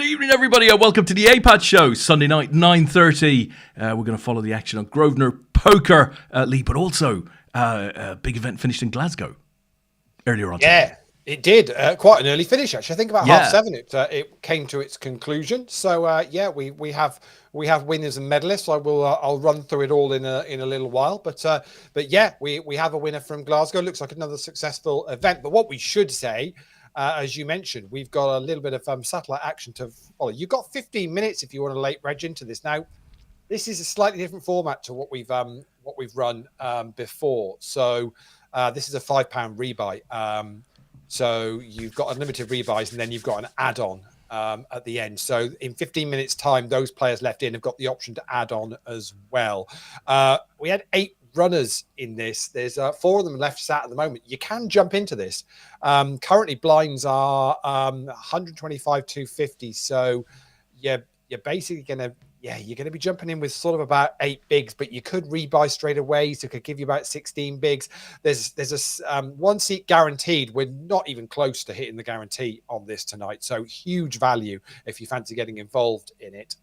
Good evening, everybody, and welcome to the APAT show, Sunday night, 9:30. We're going to follow the action on Grosvenor Poker, Leigh, but also a big event finished in Glasgow earlier on today. Yeah, it did. Quite an early finish, actually. I think about 7:30 it came to its conclusion. So we have winners and medalists. I'll run through it all in a little while. But yeah, we have a winner from Glasgow. Looks like another successful event. But what we should say, as you mentioned, we've got a little bit of satellite action to follow. You've got 15 minutes if you want to late reg into this. Now, this is a slightly different format to what we've run before. So this is a £5 rebuy. So you've got unlimited rebuys, and then you've got an add-on at the end. So in 15 minutes time, those players left in have got the option to add on as well. We had 8 runners in this. There's 4 of them left sat at the moment. You can jump into this. Currently blinds are 125, 250. So you're basically going to be jumping in with sort of about 8 bigs, but you could rebuy straight away. So it could give you about 16 bigs. There's a 1 seat guaranteed. We're not even close to hitting the guarantee on this tonight. So huge value if you fancy getting involved in it.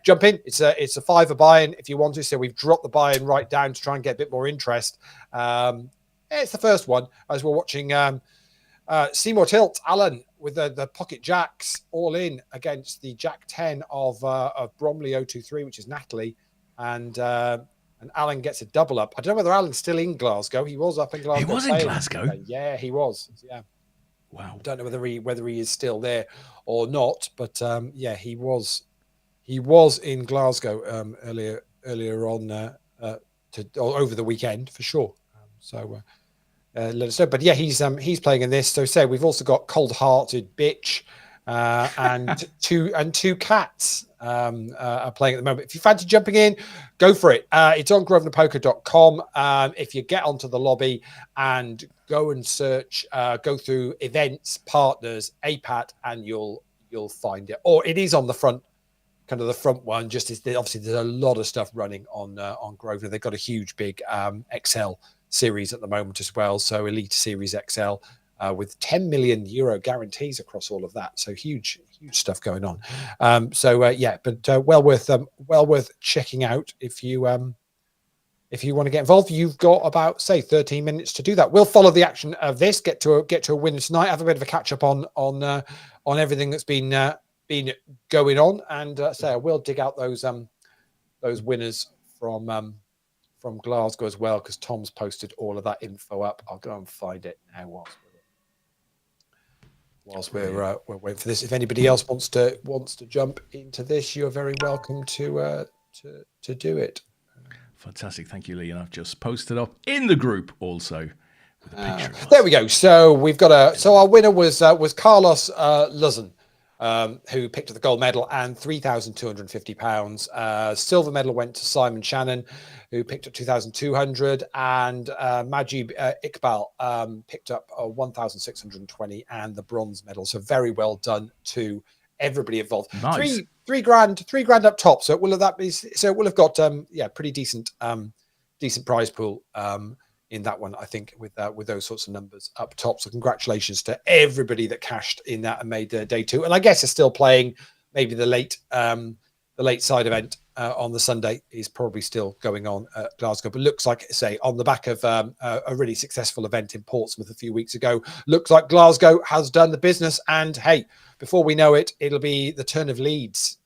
Jump in. It's a £5 buy-in if you want to. So we've dropped the buy-in right down to try and get a bit more interest. It's the first one as we're watching Seymour Tilt, Alan, with the pocket jacks all in against the Jack 10 of Bromley 023, which is Natalie, and Alan gets a double up. I don't know whether Alan's still in Glasgow. He was up in Glasgow. He was in Glasgow. Yeah, he was. Yeah. Wow. Don't know whether he is still there or not, but he was in Glasgow earlier on over the weekend for sure. Let us know. But yeah, he's playing in this. So say we've also got Cold Hearted Bitch and two cats are playing at the moment. If you fancy jumping in, go for it. It's on grosvenorpoker.com. If you get onto the lobby and go and search, go through events, partners, APAT, and you'll find it. Or it is on the front, kind of the front one. Just obviously there's a lot of stuff running on Grosvenor. They've got a huge big XL series at the moment as well. So Elite Series XL with 10 million euro guarantees across all of that. So huge stuff going on. Well worth checking out if you want to get involved. You've got about 13 minutes to do that. We'll follow the action of this. Get to a winner tonight. Have a bit of a catch up on everything that's been going on, and I will dig out those winners from Glasgow as well, because Tom's posted all of that info up. I'll go and find it now whilst we're waiting for this. If anybody else wants to jump into this, you're very welcome to do it. Fantastic, thank you, Leigh. And I've just posted up in the group also with a picture. There we go. So we've got our winner was Carlos Luzon, who picked up the gold medal and £3,250. Silver medal went to Simon Shannon, who picked up 2,200, and Majib Iqbal picked up 1,620 and the bronze medal. So very well done to everybody involved. Nice. Three grand up top. So it will have got pretty decent prize pool in that one, I think, with those sorts of numbers up top. So congratulations to everybody that cashed in that and made day 2. And I guess it's still playing. Maybe the late side event on the Sunday is probably still going on at Glasgow. But looks like, say, on the back of a really successful event in Portsmouth a few weeks ago, looks like Glasgow has done the business. And hey, before we know it, it'll be the turn of Leeds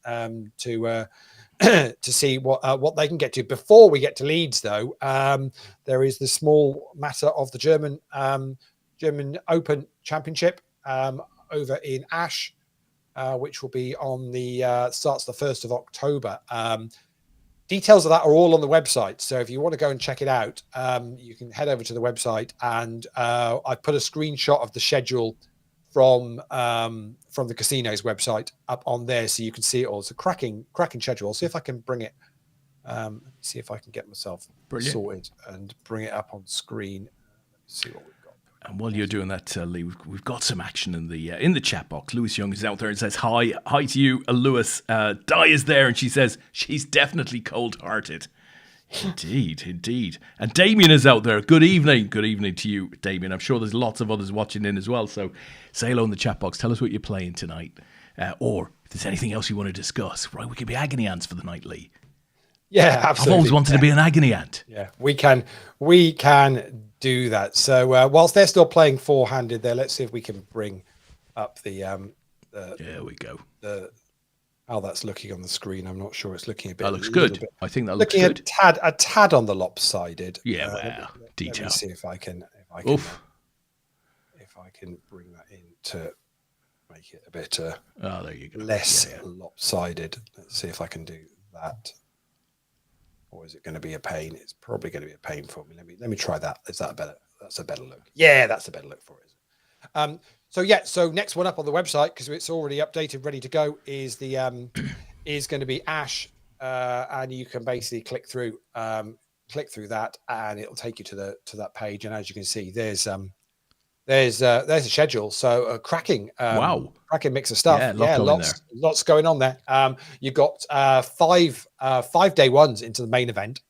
to see what they can get to. Before we get to Leeds, though, there is the small matter of the German Open Championship over in Ash, which will be on starts the 1st of October. Details of that are all on the website. So if you want to go and check it out, you can head over to the website, and I put a screenshot of the schedule from the casino's website up on there, so you can see it all. It's a cracking schedule. I'll see if I can bring it. See if I can get myself sorted and bring it up on screen. Let me see what we've got. And while you're doing that, Leigh, we've got some action in the chat box. Lewis Young is out there and says hi to you, Lewis. Di is there, and she says she's definitely cold-hearted. Indeed. And Damien is out there. Good evening to you, Damien. I'm sure there's lots of others watching in as well. So say hello in the chat box. Tell us what you're playing tonight. Or if there's anything else you want to discuss, right, we could be agony ants for the night, Lee. Yeah, absolutely. I've always wanted to be an agony ant. Yeah, we can do that. So whilst they're still playing four-handed there, let's see if we can bring up there we go. How that's looking on the screen. I'm not sure. It's looking a bit. That looks good. I think that looks looking good. a tad on the lopsided. Yeah, well, detail. Let me see if I can bring that in to make it a bit there you go. less lopsided. Let's see if I can do that. Or is it going to be a pain? It's probably going to be a pain for me. Let me try that. Is that better? That's a better look. Yeah, that's a better look for it. So next one up on the website, because it's already updated, ready to go, is the is going to be Ash, and you can basically click through that, and it'll take you to that page. And as you can see, there's a schedule. So cracking mix of stuff. Yeah, lots going on there. You've got 5 day ones into the main event.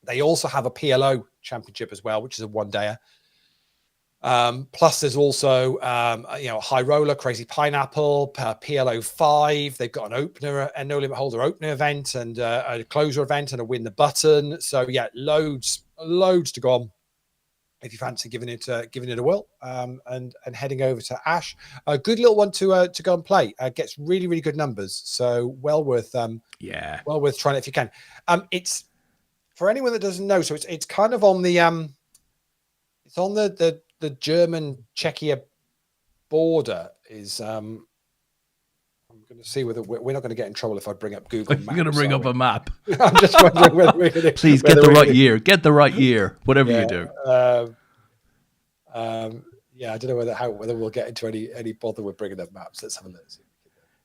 They also have a PLO championship as well, which is a 1-dayer. Plus there's also High Roller, Crazy Pineapple, PLO 5. They've got an opener, a No Limit Holder opener event, and a closer event, and a Win the Button. So yeah, loads to go on if you fancy giving it a whirl, and heading over to Ash. A good little one to go and play. Gets really good numbers, so well worth trying it if you can. It's for anyone that doesn't know, so it's kind of on the it's on the German Czechia border. Is I'm going to see whether we're not going to get in trouble if I bring up Google Maps. You're going to bring up a map. I'm just wondering whether we're going to... Please get the right year. Get the right year, whatever you do. I don't know whether we'll get into any bother with bringing up maps. Let's have a look.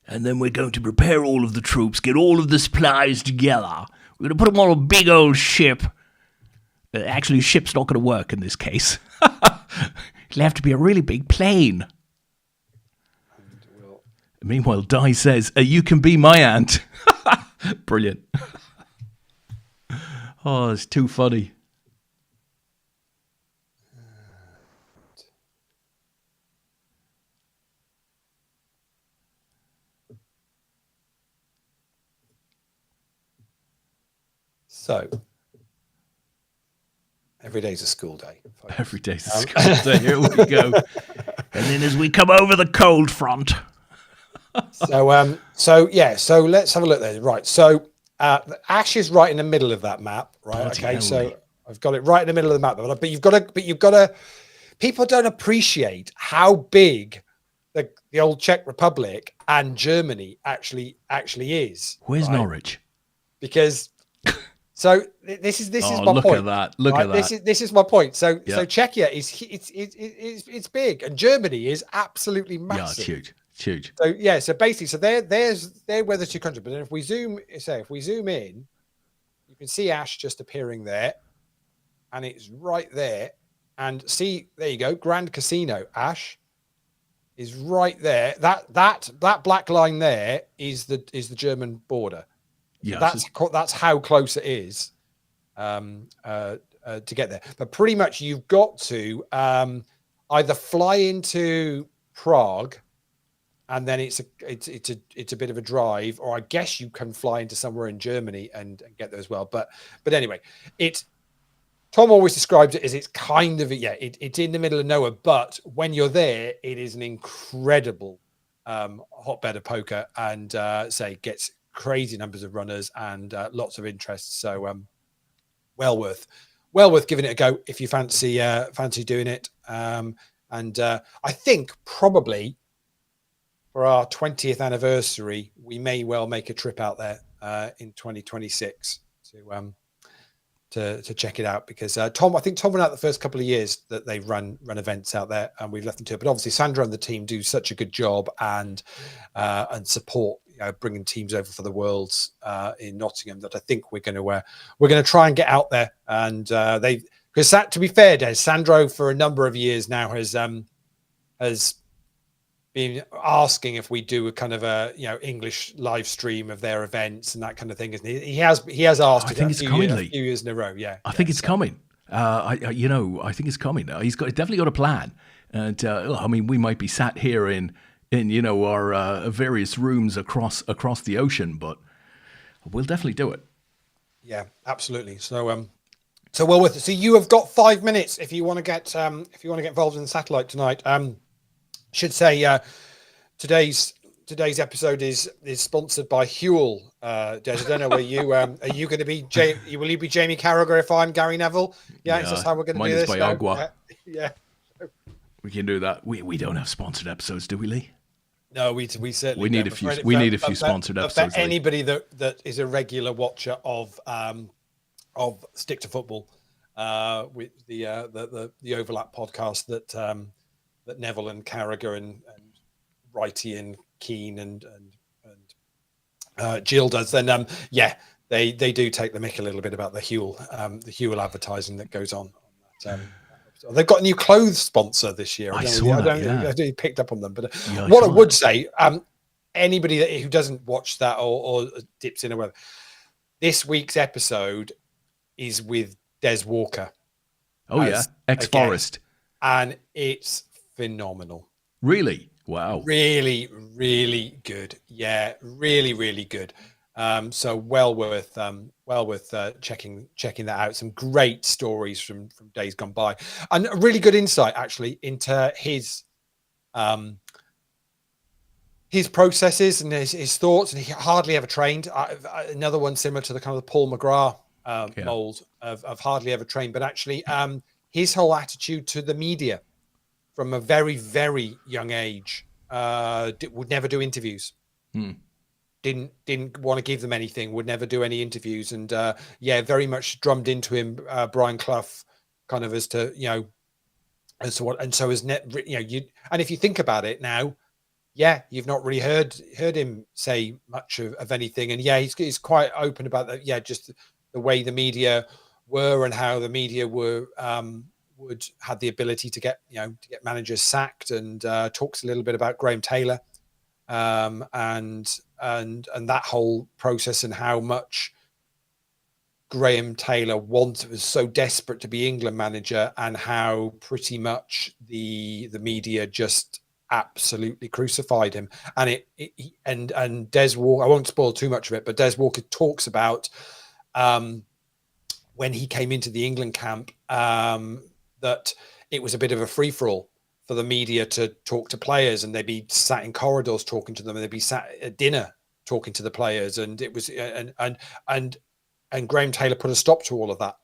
And then we're going to prepare all of the troops, get all of the supplies together. We're going to put them on a big old ship. Actually, a ship's not going to work in this case. It'll have to be a really big plane. Meanwhile, Di says, you can be my aunt. Brilliant. Oh, it's too funny. So, every day's a school day. Every day's a school day. Here we go. And then as we come over the cold front... So let's have a look there. Right. So Ash is right in the middle of that map, right? Okay. So I've got it right in the middle of the map, but you've got to, people don't appreciate how big the old Czech Republic and Germany actually is. Where's Norwich? Because so this is my point. Look at that. Look at that. This is my point. So Czechia it's big, and Germany is absolutely massive. Yeah, it's huge. It's huge. So basically, they're where the two countries. But then if we zoom in, you can see Ash just appearing there, and it's right there. And see, there you go, Grand Casino. Ash is right there. That black line there is the German border. Yeah, that's how close it is to get there. But pretty much, you've got to either fly into Prague. And then it's a bit of a drive, or I guess you can fly into somewhere in Germany and get there as well. But anyway, Tom always describes it as it's kind of it's in the middle of nowhere. But when you're there, it is an incredible hotbed of poker, and gets crazy numbers of runners and lots of interest. So well worth giving it a go if you fancy doing it. And I think probably, for our 20th anniversary, we may well make a trip out there in 2026 to check it out, because I think Tom went out the first couple of years that they've run events out there, and we've left them to it. But obviously, Sandra and the team do such a good job and support bringing teams over for the Worlds in Nottingham, that I think we're going to try and get out there. And because to be fair, Des, Sandro for a number of years now has been asking if we do a kind of a English live stream of their events and that kind of thing, isn't he? He has asked. I think it's coming, a few years in a row. Yeah, I think it's coming. I think it's coming. He's definitely got a plan. And I mean, we might be sat here in in our various rooms across the ocean, but we'll definitely do it. Yeah, absolutely. So well with it. So you have got 5 minutes if you want to get involved in the satellite tonight. Should say today's episode is sponsored by Huel. Des, I don't know where you are you going to be? Will you be Jamie Carragher if I'm Gary Neville? Yeah, is this how we're going to do this? Mine is by Agua. Yeah. We can do that. We don't have sponsored episodes, do we, Lee? No, we certainly we need don't. We need a few sponsored episodes. For anybody that is a regular watcher of Stick to Football, with the Overlap podcast that Neville and Carragher and Wrighty and Keane and Jill does, then they do take the mick a little bit about the Huel advertising that goes on. They've got a new clothes sponsor this year. I don't picked up on them, but what I would say, anybody who doesn't watch that or dips in or whatever, this week's episode is with Des Walker. Ex-Forest, and it's phenomenal. Really? Wow. Really, really good. Yeah, really, really good. So well worth checking that out. Some great stories from days gone by, and a really good insight actually into his processes and his thoughts. And he hardly ever trained. Another one similar to the kind of the Paul McGrath mold of hardly ever trained, but actually his whole attitude to the media from a very, very young age, would never do interviews. Didn't want to give them anything, would never do any interviews. And very much drummed into him, Brian Clough, kind of as to what, and so as and if you think about it now, you've not really heard him say much of anything. And he's quite open about that. Just the way the media were and how the media were, had the ability to get managers sacked, and talks a little bit about Graham Taylor, and that whole process, and how much Graham Taylor was so desperate to be England manager, and how pretty much the media just absolutely crucified him. And and Des Walker, I won't spoil too much of it, but Des Walker talks about when he came into the England camp, that it was a bit of a free-for-all for the media to talk to players, and they'd be sat in corridors talking to them, and they'd be sat at dinner talking to the players, and it was and Graham Taylor put a stop to all of that.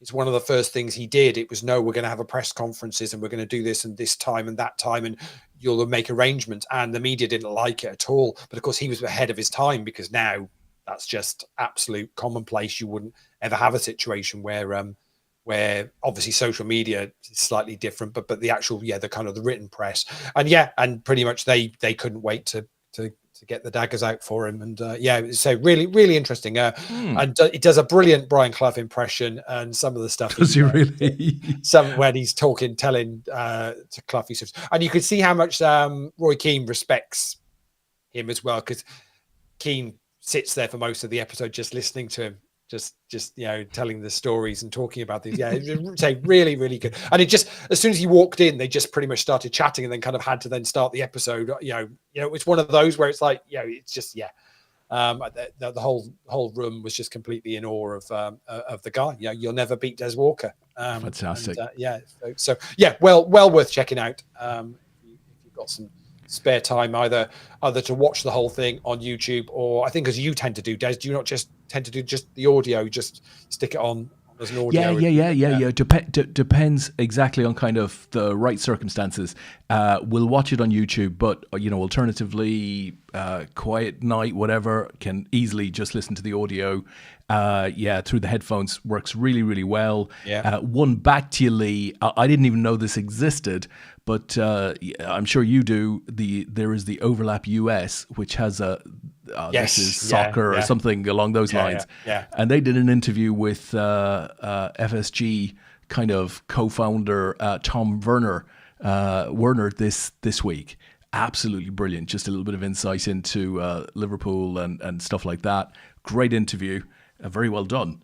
It's one of the first things he did. It was, no, we're going to have a press conferences, and we're going to do this and this time and that time, and you'll make arrangements. And the media didn't like it at all, but of course he was ahead of his time, because now that's just absolute commonplace. You wouldn't ever have a situation where obviously social media is slightly different, but the actual, the kind of the written press, and pretty much they couldn't wait to get the daggers out for him. And so really, really interesting. And it does a brilliant Brian Clough impression, and some of the stuff. Does he really? Some when he's telling to Clough, and you could see how much Roy Keane respects him as well, because Keane sits there for most of the episode just listening to him. Just telling the stories and talking about these. Say really, really good. And it just, as soon as he walked in, they just pretty much started chatting, and then kind of had to then start the episode. It's one of those where it's like, it's just the whole room was just completely in awe of the guy. You'll never beat Des Walker. Fantastic. Well worth checking out. If you've got some spare time, either to watch the whole thing on YouTube, or I think, as you tend to do, Des, do you not just tend to do just the audio, just stick it on as an audio? Depends exactly on kind of the right circumstances. We'll watch it on YouTube, but alternatively, quiet night, whatever, can easily just listen to the audio through the headphones. Works really, really well. One back to you, Lee. I didn't even know this existed, but I'm sure you do. There is the Overlap US, which has this is soccer or something along those lines. And they did an interview with FSG kind of co-founder Tom Werner this week. Absolutely brilliant. Just a little bit of insight into Liverpool and stuff like that. Great interview. Very well done.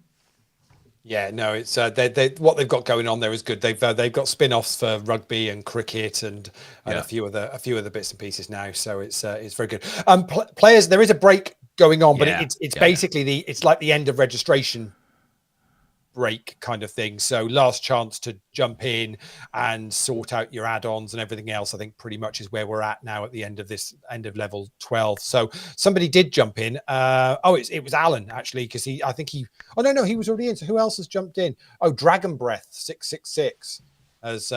Yeah, no, it's they what they've got going on there is good. They've got spin-offs for rugby and cricket and Yeah. a few other bits and pieces now. So it's very good. Players, there is a break going on, but Yeah. it's Yeah. basically it's like the end of registration break kind of thing. So last chance to jump in and sort out your add-ons and everything else, I think pretty much is where we're at now at the end of level 12. So somebody did jump in. It was Alan actually, because he was already in. So who else has jumped in? Oh, Dragon Breath 666 has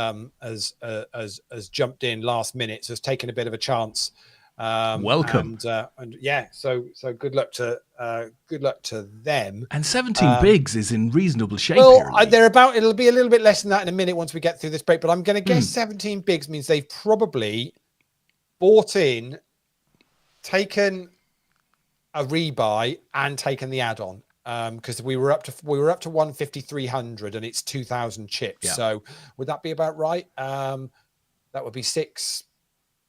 jumped in last minute, so has taken a bit of a chance. Welcome. And yeah, so good luck to them. And 17 bigs is in reasonable shape Well, here, Lee. it'll be a little bit less than that in a minute once we get through this break, but I'm going to guess 17 bigs means they've probably bought in, taken a rebuy and taken the add-on. Because we were up to 150,300 and it's 2,000 chips. Yeah. So would that be about right? That would be six.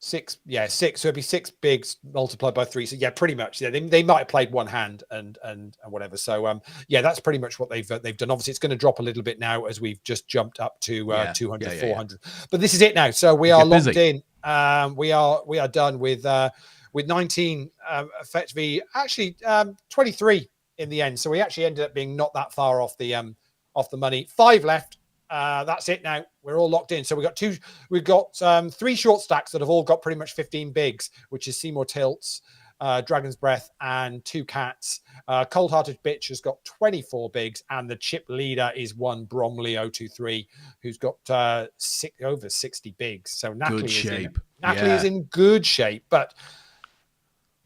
So it'd be 6 bigs multiplied by 3. So yeah, pretty much. Yeah, they might have played one hand and whatever. So yeah, that's pretty much what they've done. Obviously, it's going to drop a little bit now as we've just jumped up to 200, 400. But this is it now. So we are locked in. We are done with 19 effectively, actually 23 in the end. So we actually ended up being not that far off the money. 5 left. That's it now. We're all locked in. So we've got 3 short stacks that have all got pretty much 15 bigs, which is Seymour Tilts, Dragon's Breath, and 2 cats. Cold Hearted Bitch has got 24 bigs, and the chip leader is one Bromley 023, who's got over 60 bigs. So Natalie is in good shape, but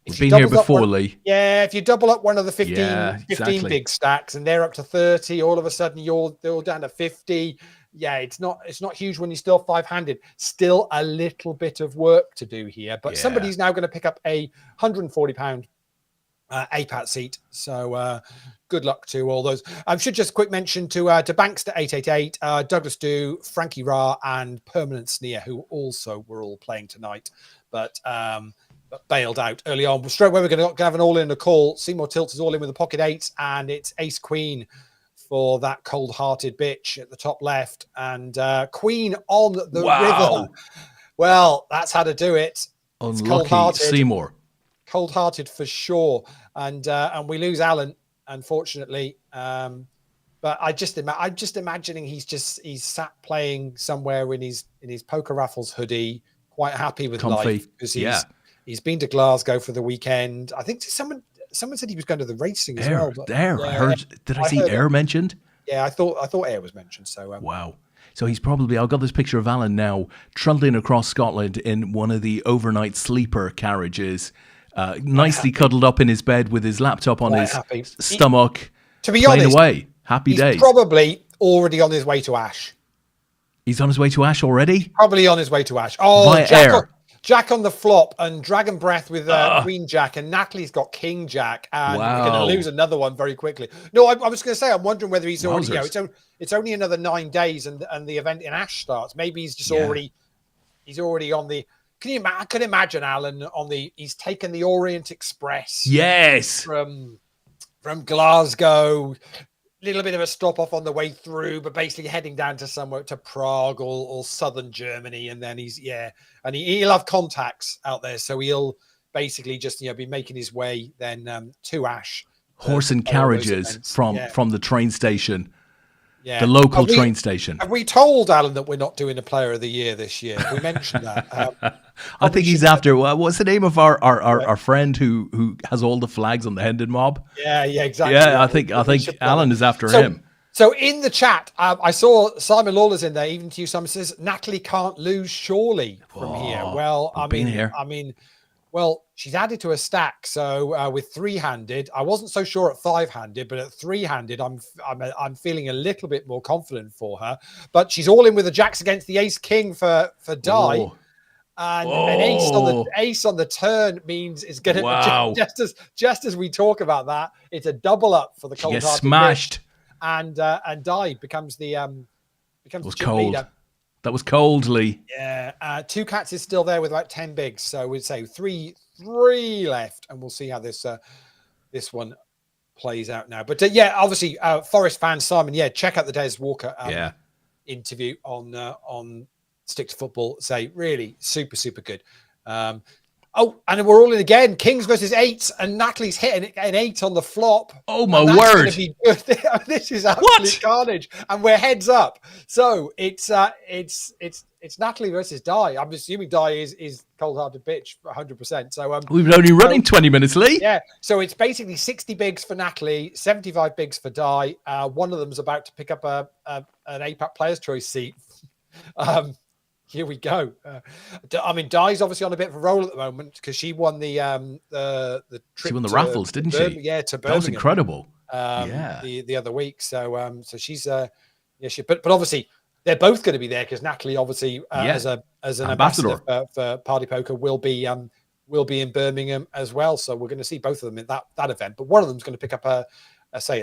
we've been here before, Lee. Yeah, if you double up one of the 15 big stacks and they're up to 30, all of a sudden they're all down to 50. Yeah, it's not huge when you're still 5-handed. Still a little bit of work to do here, but somebody's now going to pick up a £140 APAT seat. So good luck to all those. I should just quick mention to Bankster 888, Douglas Dew, Frankie Ra, and Permanent Sneer, who also were all playing tonight, but bailed out early on. Straight away, we're going to have an all in the call. Seymour Tilts is all in with a pocket 8, and it's Ace Queen for that cold-hearted bitch at the top left, and Queen on the river. Well, that's how to do it. Unlucky Seymour. Cold-hearted for sure, and we lose Alan, unfortunately. But I'm just imagining he's sat playing somewhere in his Poker Raffles hoodie, quite happy with life, because he's been to Glasgow for the weekend. I think someone said he was going to the racing as well. But I heard. Did I see Air mentioned? Yeah, I thought Air was mentioned. So wow. So he's probably. I've got this picture of Alan now trundling across Scotland in one of the overnight sleeper carriages, nicely cuddled up in his bed with his laptop on his stomach. To be honest, away. Happy days. He's probably already on his way to Ash. He's on his way to Ash already? Probably on his way to Ash. Oh, Jack on the flop and Dragon Breath with Queen Jack, and Natalie's got King Jack, and we're going to lose another one very quickly. No, I was going to say, I'm wondering whether he's already. It's only another 9 days, and the event in Ash starts. Maybe he's just already on the. I can imagine Alan he's taken the Orient Express. Yes. From Glasgow. Little bit of a stop off on the way through, but basically heading down to somewhere to Prague or southern Germany, and then he'll have contacts out there, so he'll basically just be making his way then to Ash. Horse and carriages from the train station. Yeah. The local train station. Have we told Alan that we're not doing a Player of the Year this year? We mentioned that. I think he's after. What's the name of our friend who has all the flags on the Hendon mob? Yeah, exactly. Yeah, I think Alan is after him. So in the chat, I saw Simon Lawler's in there. Even to you, Simon says Natalie can't lose surely from here. Well, well, she's added to a stack. So with 3-handed, I wasn't so sure at 5-handed, but at 3-handed, I'm feeling a little bit more confident for her. But she's all in with the jacks against the ace king for die. Oh. And an ace on the turn means it's going to just as we talk about that, it's a double up for the cold heart. Smashed and die becomes the cold leader. That was cold, Lee. Yeah, 2 cats is still there with about 10 bigs, so we'd say three left, and we'll see how this one plays out now. But obviously, Forest fan Simon, check out the Des Walker interview on Stick to Football. Say really super good. And we're all in again. Kings versus 8s, and Natalie's hitting an 8 on the flop. Oh my word! Be good. This is absolute carnage, and we're heads up. So it's Natalie versus Di. I'm assuming Di is cold-hearted bitch 100%. So we've been only running 20 minutes, Leigh. Yeah. So it's basically 60 bigs for Natalie, 75 bigs for Di. One of them's about to pick up an APAT Players' Choice seat. Here we go. I mean, Di's obviously on a bit of a roll at the moment because she won the trip. She won the raffles, didn't she? Yeah, to Birmingham. That was incredible. The other week. So she's but obviously they're both going to be there because Natalie obviously as an ambassador for Party Poker will be in Birmingham as well. So we're going to see both of them in that event. But one of them's going to pick up a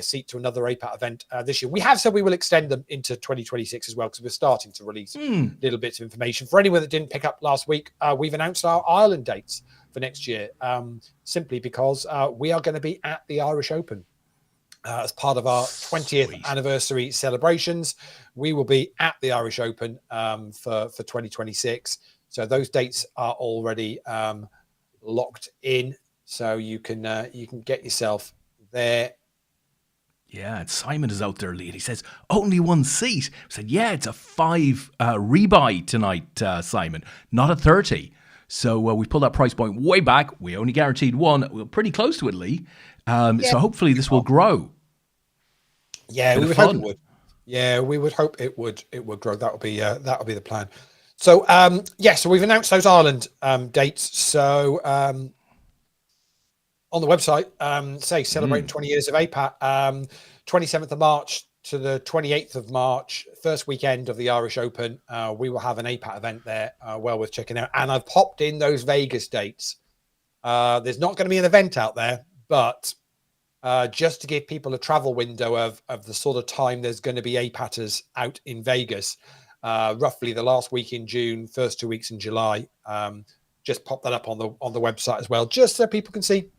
seat to another APAT event this year. We have said we will extend them into 2026 as well because we're starting to release little bits of information. For anyone that didn't pick up last week, we've announced our Ireland dates for next year, simply because we are going to be at the Irish Open as part of our 20th anniversary celebrations. We will be at the Irish Open for 2026. So those dates are already locked in. So you can get yourself there. Yeah, and Simon is out there, Leigh. He says, only one seat. I said, yeah, it's a 5 rebuy tonight, Simon, not a 30. So we pulled that price point way back. We only guaranteed one. We're pretty close to it, Leigh. So hopefully this will grow. Yeah, we would hope it would. Yeah, we would hope it would grow. That would be the plan. So so we've announced those Ireland dates. So on the website, celebrating 20 years of APAT, 27th of March to the 28th of March, first weekend of the Irish Open. We will have an APAT event there, well worth checking out. And I've popped in those Vegas dates. There's not going to be an event out there, but just to give people a travel window of the sort of time there's going to be APATers out in Vegas, roughly the last week in June, first 2 weeks in July. Just pop that up on the website as well, just so people can see.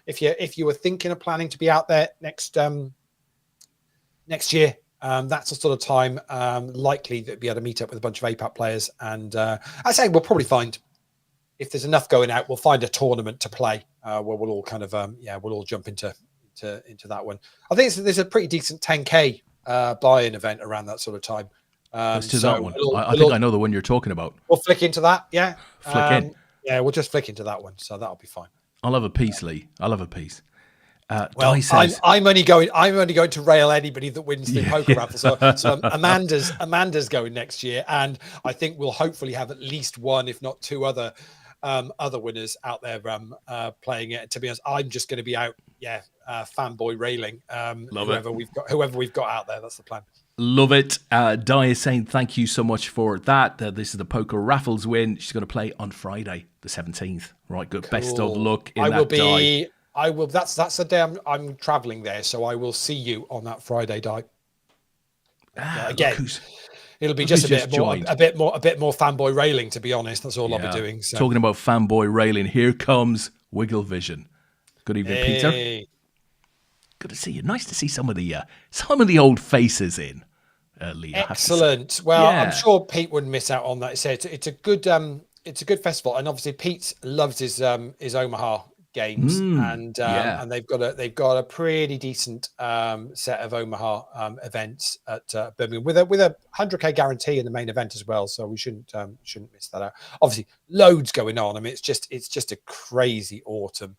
If you were thinking of planning to be out there next year, that's the sort of time likely to be able to meet up with a bunch of APAT players. And I say we'll probably find, if there's enough going out, we'll find a tournament to play where we'll all kind of we'll all jump into that one. I think there's a pretty decent 10K buy-in event around that sort of time. Let's do that one. I think I know the one you're talking about. We'll flick into that. Yeah, flick in. Yeah, we'll just flick into that one, so that'll be fine. I'll have a piece, Leigh. I'll have a piece. Well, says, I'm only going to rail anybody that wins the poker raffle. So Amanda's going next year, and I think we'll hopefully have at least one, if not two other winners out there playing it. To be honest, I'm just going to be out, fanboy railing whoever we've got out there. That's the plan. Love it. Di is saying thank you so much for that. This is the poker raffles win. She's going to play on Friday, the 17th. Right, good. Cool. Best of luck in that, Di. I will. That's the day I'm traveling there, so I will see you on that Friday, Di. Again, it'll be just a bit more fanboy railing. To be honest, that's all I'll be doing. So. Talking about fanboy railing, here comes Wiggle Vision. Good evening, Peter. Good to see you. Nice to see some of the old faces in. Leigh, excellent. Well, I'm sure Pete wouldn't miss out on that. So it's a good festival, and obviously Pete loves his Omaha games, and they've got a pretty decent set of Omaha events at Birmingham with a 100K guarantee in the main event as well. So we shouldn't miss that out. Obviously, loads going on. I mean, it's just a crazy autumn.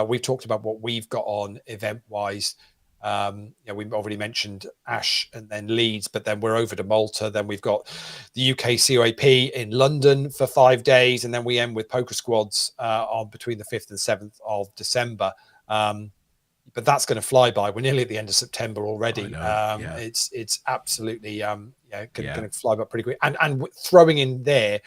We've talked about what we've got on event wise. We've already mentioned Ash and then Leeds, but then we're over to Malta. Then we've got the UK COAP in London for 5 days, and then we end with Poker Squads on between the 5th and 7th of December. But that's going to fly by. We're nearly at the end of September already. It's absolutely going to fly by pretty quick. And throwing in there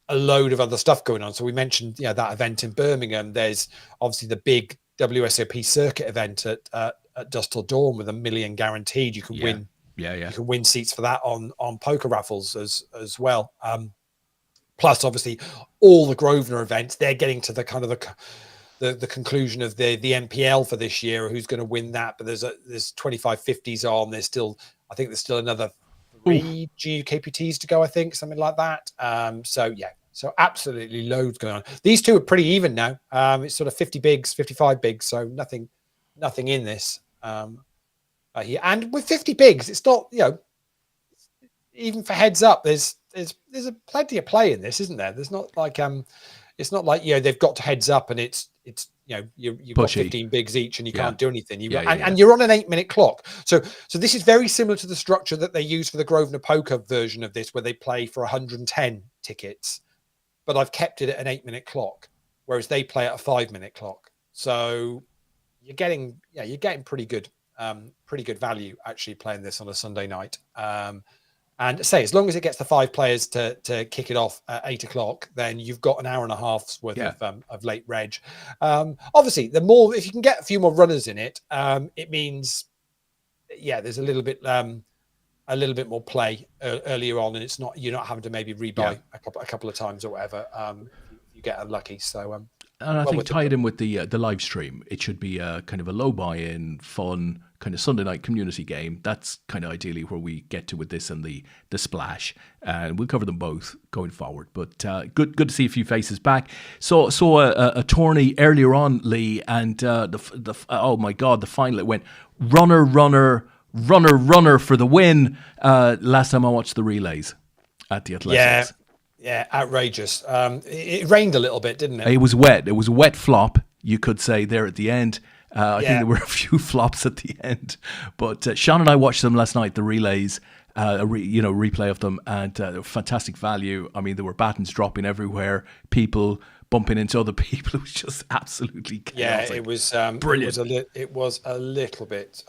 a load of other stuff going on. So we mentioned that event in Birmingham. There's obviously the big WSOP circuit event at Dusk Till Dawn with $1 million guaranteed. You can win. You can win seats for that on poker raffles as well. Plus, obviously, all the Grosvenor events. They're getting to the kind of the conclusion of the NPL for this year, who's going to win that. But there's 25-50s on. I think there's still another 3 GUKPTs to go, I think, something like that. So absolutely loads going on. These two are pretty even now. It's sort of 50 bigs, 55 bigs, so nothing in this here. And with 50 bigs, it's not, even for heads up, there's a plenty of play in this, isn't there? There's not like it's not like they've got to heads up and it's you've got 15 bigs each and you can't do anything. And you're on an 8-minute clock. So this is very similar to the structure that they use for the Grosvenor Poker version of this, where they play for 110 tickets, but I've kept it at an 8-minute clock, whereas they play at a 5-minute clock. So you're getting pretty good value actually playing this on a Sunday night. And say, as long as it gets the 5 players to kick it off at 8 o'clock, then you've got an hour and a half's worth of late reg. Obviously, if you can get a few more runners in it, it means, there's a little bit more play earlier on, and you're not having to maybe rebuy a couple of times or whatever. If you get unlucky. So, and I think tied in with the live stream, it should be kind of a low buy-in, fun kind of Sunday night community game. That's kind of ideally where we get to with this and the splash, and we'll cover them both going forward. But good to see a few faces back. Saw a tourney earlier on, Lee, and oh my God, the final, it went runner for the win. Last time I watched the relays at the Athletics. Yeah, outrageous. It rained a little bit, didn't it? It was wet. It was a wet flop, you could say, there at the end. I think there were a few flops at the end. But Sean and I watched them last night, the relays, replay of them, and fantastic value. I mean, there were battens dropping everywhere, people bumping into other people. It was just absolutely chaotic. Yeah, it was brilliant. It was a little bit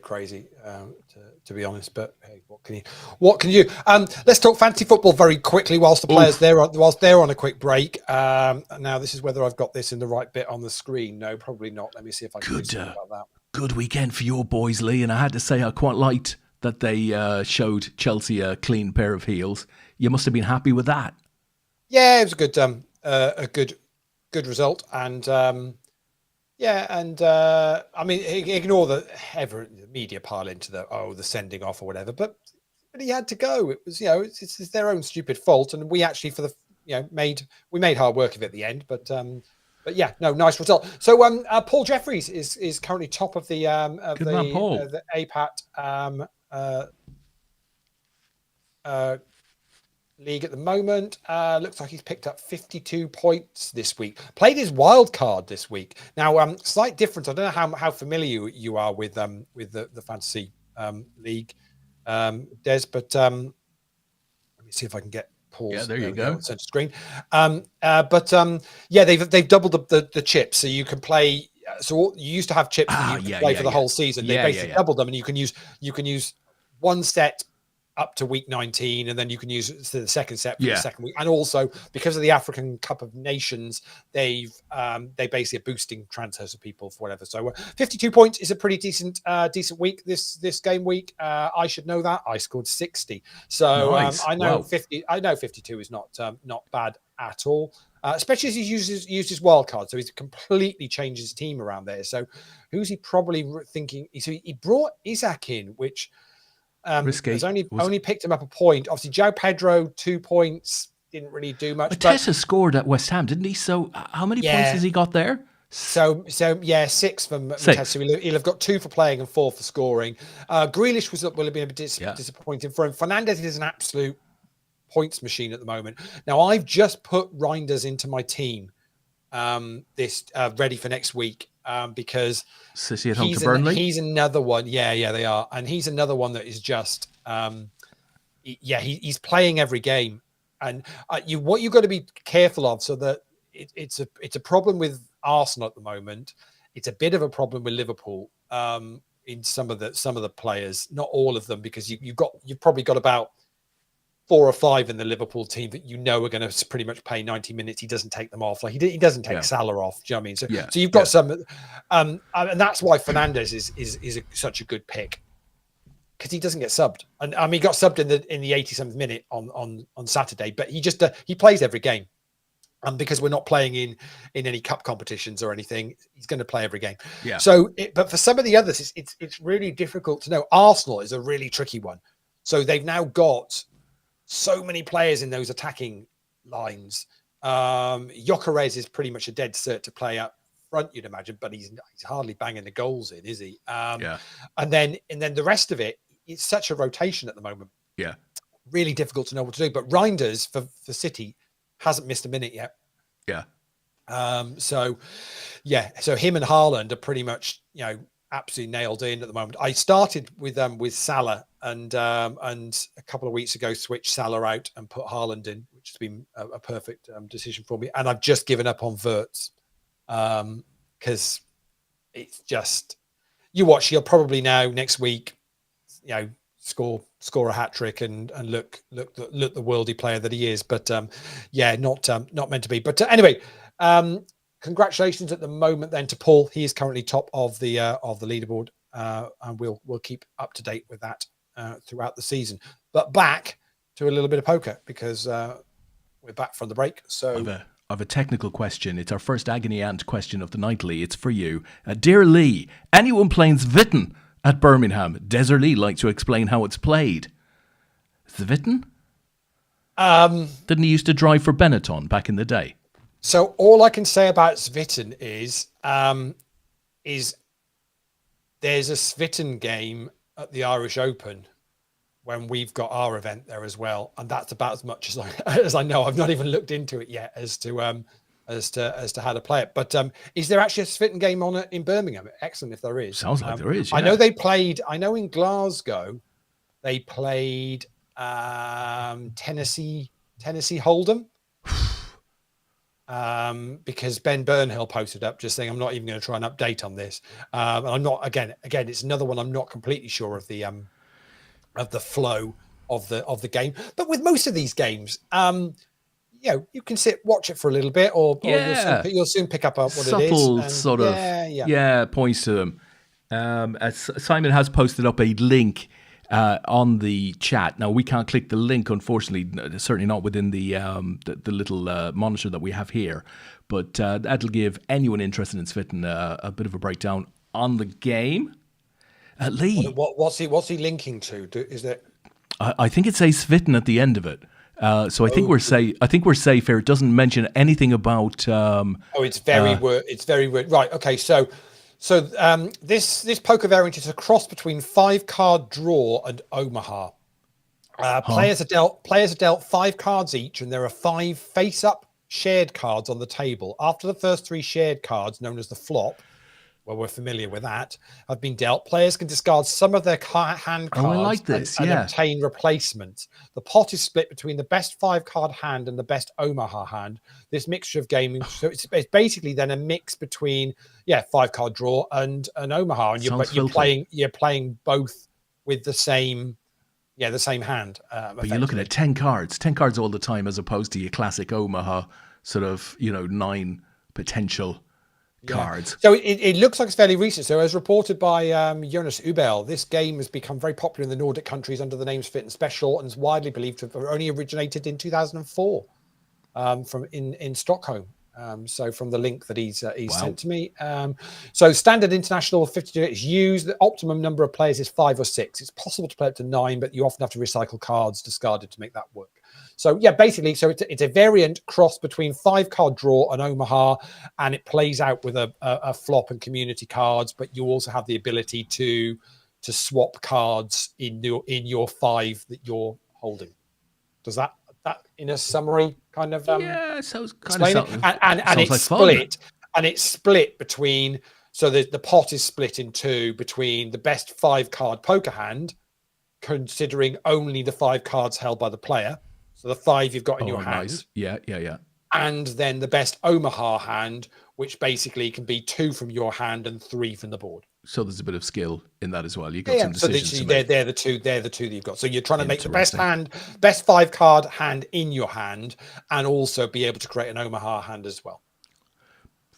crazy, to be honest. But hey, what can you? Let's talk fantasy football very quickly whilst the players whilst they're on a quick break. Now this is whether I've got this in the right bit on the screen. No, probably not. Let me see if I can do something about that. Good weekend for your boys, Lee, and I had to say I quite liked that they showed Chelsea a clean pair of heels. You must have been happy with that. Yeah, it was a good result, and I mean, ignore the media pile into the sending off or whatever, but he had to go. It was it's their own stupid fault, and we actually made hard work of it at the end, but nice result. So Paul Jeffries is currently top of the APAT league at the moment. Looks like he's picked up 52 points this week. Played his wild card this week. Now, slight difference. I don't know how familiar you are with the fantasy league, Des, but let me see if I can get Paul's. Yeah, there you go. Center screen. They've doubled the chips, so you can play. So you used to have chips that you could play for the whole season. They basically doubled them, and you can use one set up to week 19, and then you can use the second set for the second week. And also, because of the African Cup of Nations, they basically are boosting transfers of people for whatever. So 52 points is a pretty decent week this game week. I should know that. I scored 60. So nice. I know 50. I know 52 is not bad at all. Especially as he used his wild card, so he's completely changed his team around there. So who's he probably thinking? So he brought Isaac in, which has only picked him up a point. Obviously, João Pedro 2 points, didn't really do much. Tessa scored at West Ham, didn't he? So how many points has he got there? So 6 from Matessa. He'll have got 2 for playing and 4 for scoring. Grealish will have been a bit disappointing for him. Fernandes is an absolute points machine at the moment. Now, I've just put Reinders into my team ready for next week because City at home to Burnley. He's another one. Yeah, they are, and he's another one that is just he's playing every game, and what you've got to be careful of, so that it's a problem with Arsenal at the moment. It's a bit of a problem with Liverpool in some of the players, not all of them, because you've probably got about 4 or 5 in the Liverpool team that are going to pretty much play 90 minutes. He doesn't take them off. Like he doesn't take Salah off. Do you know what I mean? So you've got some, and that's why Fernandes is such a good pick, because he doesn't get subbed. And he got subbed in the 80-something minute on Saturday, but he plays every game. And because we're not playing in any cup competitions or anything, he's going to play every game. Yeah. So, but for some of the others, it's really difficult to know. Arsenal is a really tricky one. So they've now got so many players in those attacking lines. Gyökeres is pretty much a dead cert to play up front, you'd imagine, but he's hardly banging the goals in, is he? Yeah. And then the rest of it, it's such a rotation at the moment. Yeah. Really difficult to know what to do. But Reinders for City hasn't missed a minute yet. Yeah. So him and Haaland are pretty much, absolutely nailed in at the moment. I started with Salah and a couple of weeks ago switched Salah out and put Haaland in, which has been a perfect decision for me. And I've just given up on Wirtz because it's just, you watch, he'll probably now next week, score a hat trick and look the worldy player that he is. But not meant to be. But anyway, congratulations at the moment then to Paul. He is currently top of the leaderboard, and we'll keep up to date with that throughout the season. But back to a little bit of poker because we're back from the break. So I've a technical question. It's our first agony aunt question of the night, Lee. It's for you, dear Lee. Anyone playing Svitten at Birmingham? Des or Lee like to explain how it's played. Svitten? Didn't he used to drive for Benetton back in the day? So all I can say about Svitten is there's a Svitten game at the Irish Open when we've got our event there as well, and that's about as much as I know. I've not even looked into it yet as to how to play it. But is there actually a Svitten game on it in Birmingham? Excellent if there is. Sounds like there is. Yeah. I know they played. I know in Glasgow they played Tennessee Hold'em. Because Ben Burnhill posted up just saying, I'm not even going to try and update on this. And I'm not, again, it's another one. I'm not completely sure of the flow of the game, but with most of these games, you can watch it for a little bit or you'll soon pick up what subtle it is. And sort of, points to them. As Simon has posted up a link on the chat. Now we can't click the link, unfortunately, certainly not within the little monitor that we have here. But that'll give anyone interested in Svitten a bit of a breakdown on the game. Lee, what's he linking to? Is it? I think it says Svitten at the end of it. So I think we're safe. I think we're safe here. It doesn't mention anything about. It's very weird. It's very weird. Right. Okay. So this poker variant is a cross between 5-card draw and Omaha. Players are dealt 5 cards each, and there are 5 face-up shared cards on the table. After the first 3 shared cards, known as the flop, well, we're familiar with that, have been dealt, players can discard some of their hand cards and obtain replacements. The pot is split between the best 5-card hand and the best Omaha hand. This mixture of gaming, so it's basically then a mix between 5-card draw and an Omaha, and you're playing both with the same hand. But you're looking at 10 cards all the time, as opposed to your classic Omaha sort of 9 potential cards. So it looks like it's fairly recent. So as reported by Jonas Ubel, this game has become very popular in the Nordic countries under the name Svitten Special and is widely believed to have only originated in 2004 from in Stockholm. So from the link that he's sent to me. So standard international 52 is used. The optimum number of players is 5 or 6. It's possible to play up to 9, but you often have to recycle cards discarded to make that work. So basically, it's a variant cross between 5-card draw and Omaha, and it plays out with a flop and community cards. But you also have the ability to swap cards in your 5 that you're holding. Does that in a summary kind of so it's kind of and it's like split fun. And it's split between, so the pot is split in 2 between the best 5-card poker hand, considering only the 5 cards held by the player. So the 5 you've got in your hand. Nice. Yeah. And then the best Omaha hand, which basically can be 2 from your hand and 3 from the board. So there's a bit of skill in that as well. You've got some decisions to make. They're the two that you've got. So you're trying to make the best 5-card hand in your hand, and also be able to create an Omaha hand as well.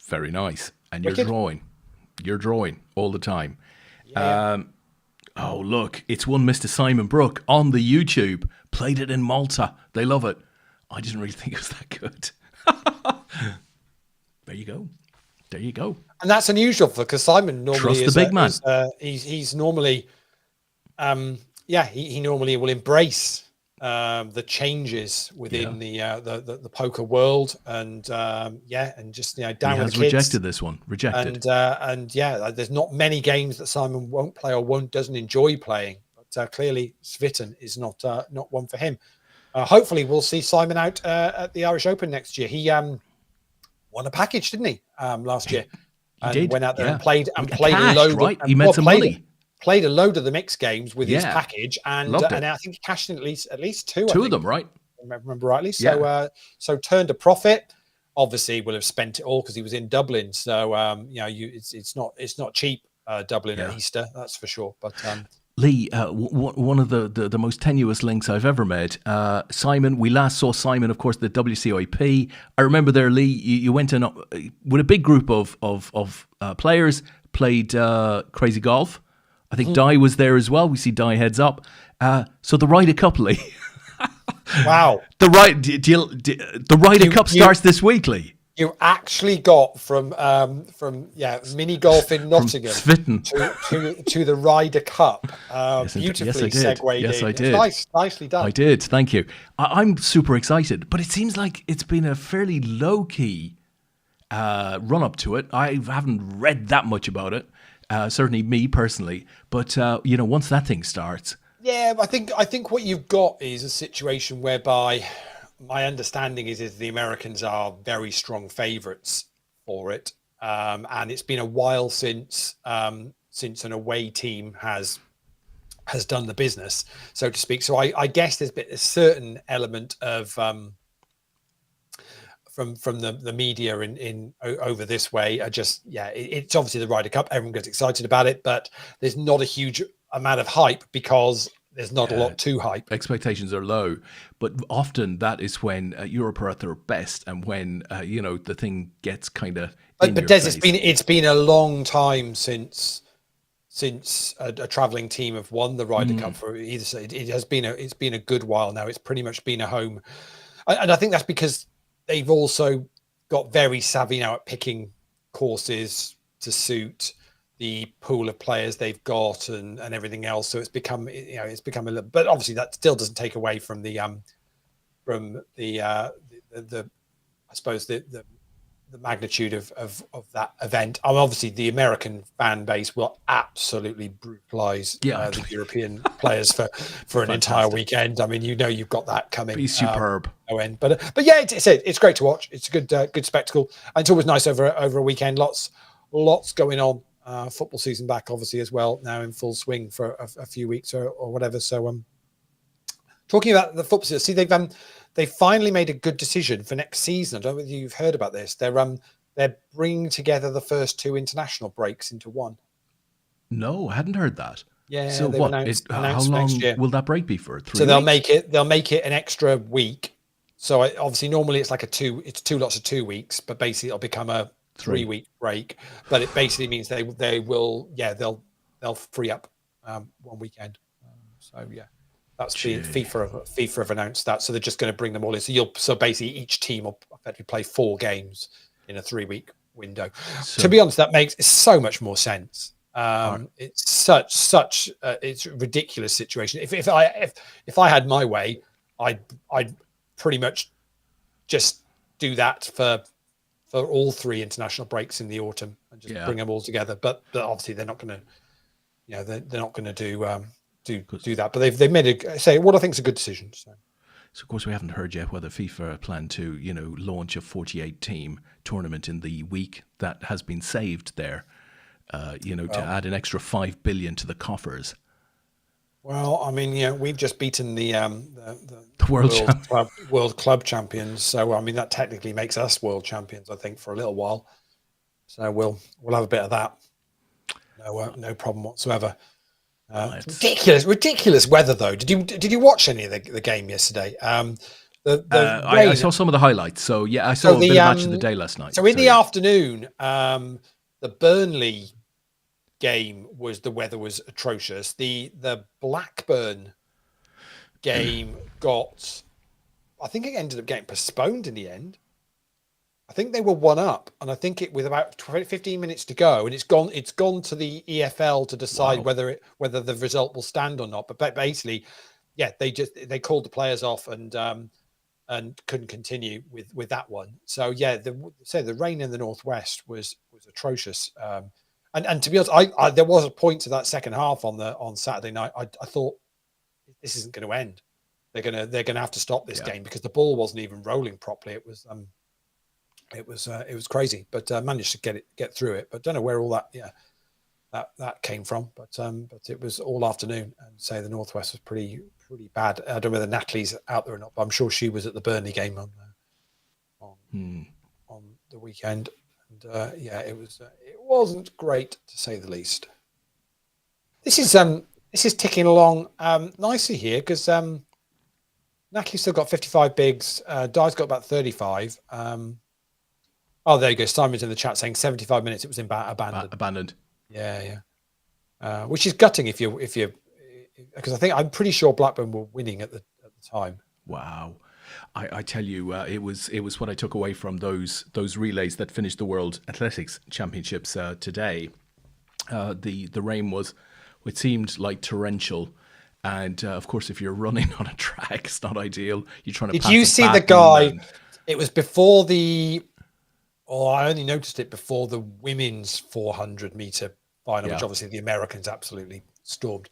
Very nice. And you're drawing all the time. Yeah. Oh, look, it's one Mr. Simon Brook on the YouTube. Played it in Malta. They love it. I didn't really think it was that good. There you go. There you go. And that's unusual because Simon normally Trust the big man. He's normally, he normally will embrace the changes within the poker world, and just down He with has the kids. rejected this one. Rejected. There's not many games that Simon won't play or doesn't enjoy playing. But clearly, Svitten is not one for him. Hopefully, we'll see Simon out at the Irish Open next year. He won a package, didn't he, last year? He did. Went out there and played a load. Right? He made some money. Played a load of the mixed games with his package, and I think he cashed in at least two. Two of them, right? If I remember rightly. So so turned a profit. Obviously, will have spent it all because he was in Dublin. So it's not cheap Dublin at Easter, that's for sure. But Leigh, one of the most tenuous links I've ever made. Simon, we last saw Simon, of course, the WCIP. I remember there, Leigh, you went in with a big group of players, played Crazy Golf. I think Di was there as well. We see Di heads up. So the Ryder Cup, Leigh. Wow. The Ryder Cup starts this week, Leigh. You actually got from mini golf in Nottingham to the Ryder Cup. Beautifully segued in. Yes, I did. Nicely done. I did. Thank you. I'm super excited, but it seems like it's been a fairly low key run up to it. I haven't read that much about it. Certainly me personally, but once that thing starts, I think what you've got is a situation whereby, my understanding is the Americans are very strong favourites for it, and it's been a while since an away team has done the business, so to speak. So I guess there's been a certain element of from the media in over this way. It's obviously the Ryder Cup. Everyone gets excited about it, but there's not a huge amount of hype because there's not a lot to hype. Expectations are low, but often that is when Europe are at their best, and when the thing gets kind of. But Des, it's been a long time since a travelling team have won the Ryder Cup for either side. It's been a good while now. It's pretty much been a home, and I think that's because they've also got very savvy now at picking courses to suit the pool of players they've got and everything else. So it's become a little, but obviously that still doesn't take away from the I suppose the magnitude of that event. Obviously the American fan base will absolutely brutalize the European players for an entire weekend. I mean, you've got that coming. Be superb. No end. But yeah, it's great to watch. It's a good spectacle. And it's always nice over a weekend. Lots going on. Football season back, obviously, as well, now in full swing for a few weeks or whatever. So, talking about the football season, see, they've finally made a good decision for next season. I don't know whether you've heard about this. They're bringing together the first two international breaks into one. No, I hadn't heard that. Yeah. So what? How long will that break be for? 3 weeks? So they'll make it an extra week. So obviously, normally it's it's two lots of 2 weeks, but basically it'll become a 3-week break. But it basically means they'll free up 1 weekend. That's the FIFA have announced that. So they're just going to bring them all in. So basically each team will effectively play 4 games in a 3-week window. So, to be honest, that makes so much more sense. It's such it's a ridiculous situation. If I had my way, I'd pretty much just do that for all 3 international breaks in the autumn and just bring them all together. But obviously they're not going to, they're not going to do that. But they've made what I think is a good decision. So of course we haven't heard yet whether FIFA plan to launch a 48 team tournament in the week that has been saved there. To add an extra 5 billion to the coffers. Well, I mean, we've just beaten the world club champions, so I mean that technically makes us world champions, I think, for a little while. So we'll have a bit of that. No problem whatsoever. Ridiculous weather though. Did you watch any of the game yesterday? I saw some of the highlights. So yeah, I saw a bit of Match of the Day last night. So in the afternoon, the Burnley game the weather was atrocious. The Blackburn game I think it ended up getting postponed in the end. I think they were one up, and I think it with about 15 minutes to go, and it's gone to the EFL to decide Wow. whether the result will stand or not. But basically, yeah, they called the players off and couldn't continue with that one. So yeah, the rain in the northwest was atrocious. And to be honest, I there was a point to that second half on Saturday night. I thought this isn't going to end. They're gonna have to stop this game because the ball wasn't even rolling properly. It was crazy, but managed to get through it. But don't know where all that came from. But it was all afternoon, and say the northwest was pretty bad. I don't know whether Natalie's out there or not, but I'm sure she was at the Burnley game on the weekend. And it wasn't great to say the least. This is ticking along nicely here because Natalie's still got 55 bigs. Di's got about 35. Oh, there you go. Simon's in the chat saying 75 minutes. It was abandoned. Abandoned. Yeah. Which is gutting if you because I'm pretty sure Blackburn were winning at the time. Wow. I tell you, it was what I took away from those relays that finished the World Athletics Championships today. The rain was, it seemed like torrential, and of course, if you're running on a track, it's not ideal. You're trying to. Did you see the guy? It was before the. Oh, I only noticed it before the women's 400 meter final, which obviously the Americans absolutely stormed.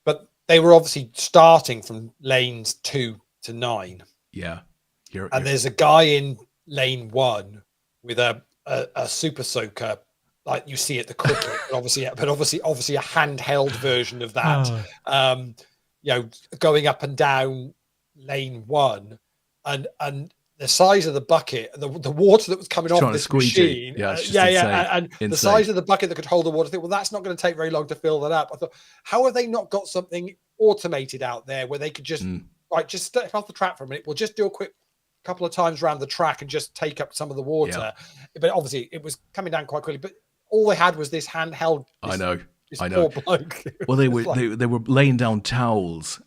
But they were obviously starting from lanes 2 to 9. Yeah. And there's a guy in lane 1 with a super soaker like you see at the cricket, but obviously a handheld version of that. Going up and down lane 1 and the size of the bucket, the water that was coming off this machine, and the size of the bucket that could hold the water. I think, well, that's not going to take very long to fill that up. I thought, how have they not got something automated out there where they could just just step off the track for a minute? We'll just do a quick couple of times around the track and just take up some of the water. But obviously, it was coming down quite quickly. But all they had was this handheld. I know. Poor bloke. Well, they were laying down towels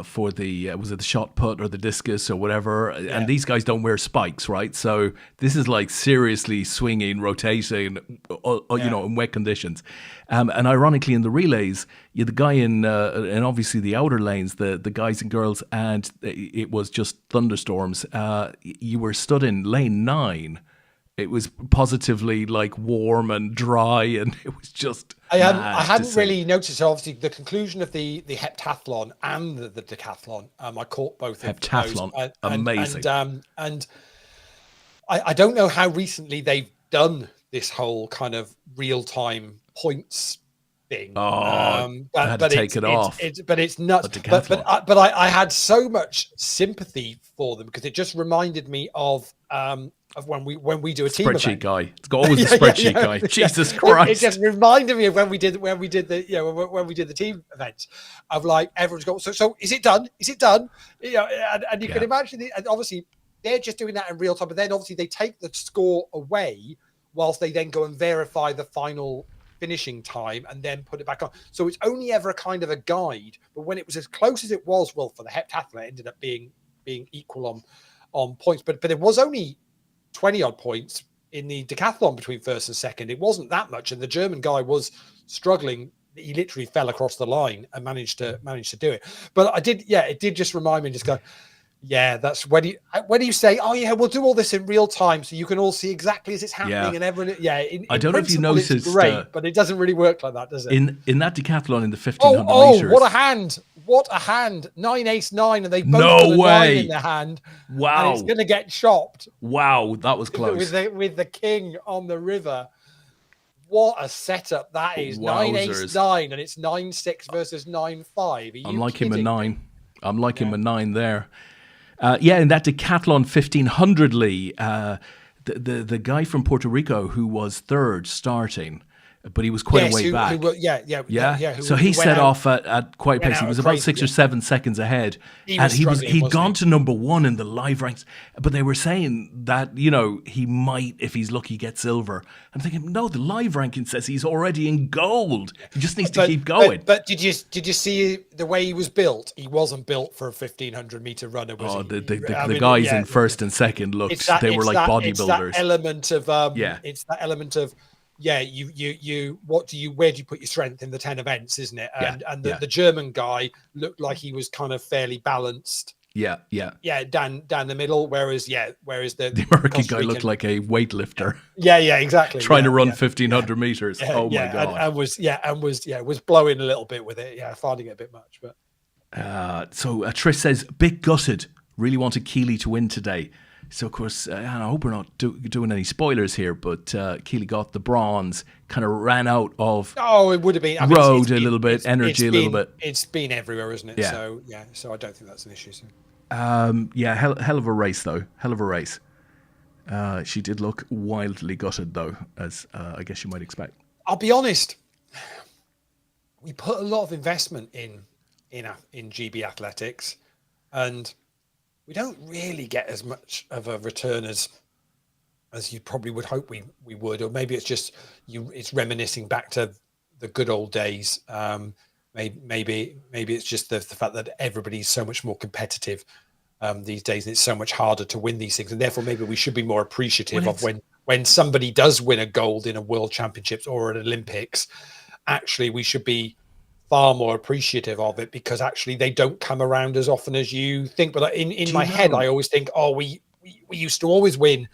for the was it the shot put or the discus or whatever, and these guys don't wear spikes, right? So this is like seriously swinging, rotating, in wet conditions. And ironically, in the relays, you had the guy in and obviously the outer lanes, the guys and girls, and it was just thunderstorms. You were stood in lane 9. It was positively like warm and dry, and it was just. I hadn't really noticed. So obviously, the conclusion of the heptathlon and the decathlon, I caught both heptathlon, of those. amazing. And I don't know how recently they've done this whole kind of real time points thing. But had to take it off. But it's nuts. But I had so much sympathy for them because it just reminded me of when we do a team spreadsheet event. Guy. It's always a spreadsheet guy. Jesus Christ! It just reminded me of when we did the team event of like everyone's got. So is it done? Is it done? And you can imagine. And obviously they're just doing that in real time. But then obviously they take the score away whilst they then go and verify the final finishing time and then put it back on. So it's only ever a kind of a guide. But when it was as close as it was, well, for the heptathlon, it ended up being equal on points. But it was only 20 odd points in the decathlon between first and second. It wasn't that much, and the German guy was struggling. He literally fell across the line and managed to do it. But it did just remind me, just go, that's when you say, oh yeah, we'll do all this in real time so you can all see exactly as it's happening and everyone. I don't know if you noticed, it's great, but it doesn't really work like that, does it? In that decathlon in the 1500 meters. What a hand! What a hand! 9 ace 9, and they both got a 9 in their hand. Wow! And it's going to get chopped. Wow, that was close. With the king on the river. What a setup that is! Wowzers. 9 ace 9, and it's 9-6 versus 9-5. I'm like him a 9. I'm like him a 9 there. In that decathlon 1500, Leigh, the guy from Puerto Rico who was third starting. but he was quite a way back. So he set off at quite a pace. He was about 6 or 7 seconds ahead, and he'd gone to number 1 in the live ranks. But they were saying that he might, if he's lucky, get silver. I'm thinking, no, the live ranking says he's already in gold. He just needs to keep going. But did you see the way he was built? He wasn't built for a 1,500 meter runner, was he? The guys in first and second looked. They were like bodybuilders. It's that element of It's that element of. Yeah, where do you put your strength in the 10 events, isn't it? And the German guy looked like he was kind of fairly balanced. Yeah, down the middle. Whereas the American guy looked like a weightlifter. Yeah, exactly. Trying to run 1,500 meters. Oh my god! And was blowing a little bit with it. Yeah, finding it a bit much. But so Trish says, bit gutted. Really wanted Keely to win today. So, of course, I hope we're not doing any spoilers here, but Keely got the bronze, kind of ran out of it would have been road a little bit, energy a little bit. It's been everywhere, isn't it? Yeah. So I don't think that's an issue. So. Hell of a race, though. Hell of a race. She did look wildly gutted, though, as I guess you might expect. I'll be honest. We put a lot of investment in GB Athletics, and we don't really get as much of a return as you probably would hope we would, or maybe it's just it's reminiscing back to the good old days. Maybe it's just the fact that everybody's so much more competitive these days, and it's so much harder to win these things, and therefore maybe we should be more appreciative of when somebody does win a gold in a World Championships or an Olympics. Actually, we should be far more appreciative of it, because actually they don't come around as often as you think. But in my head, I always think, we used to always win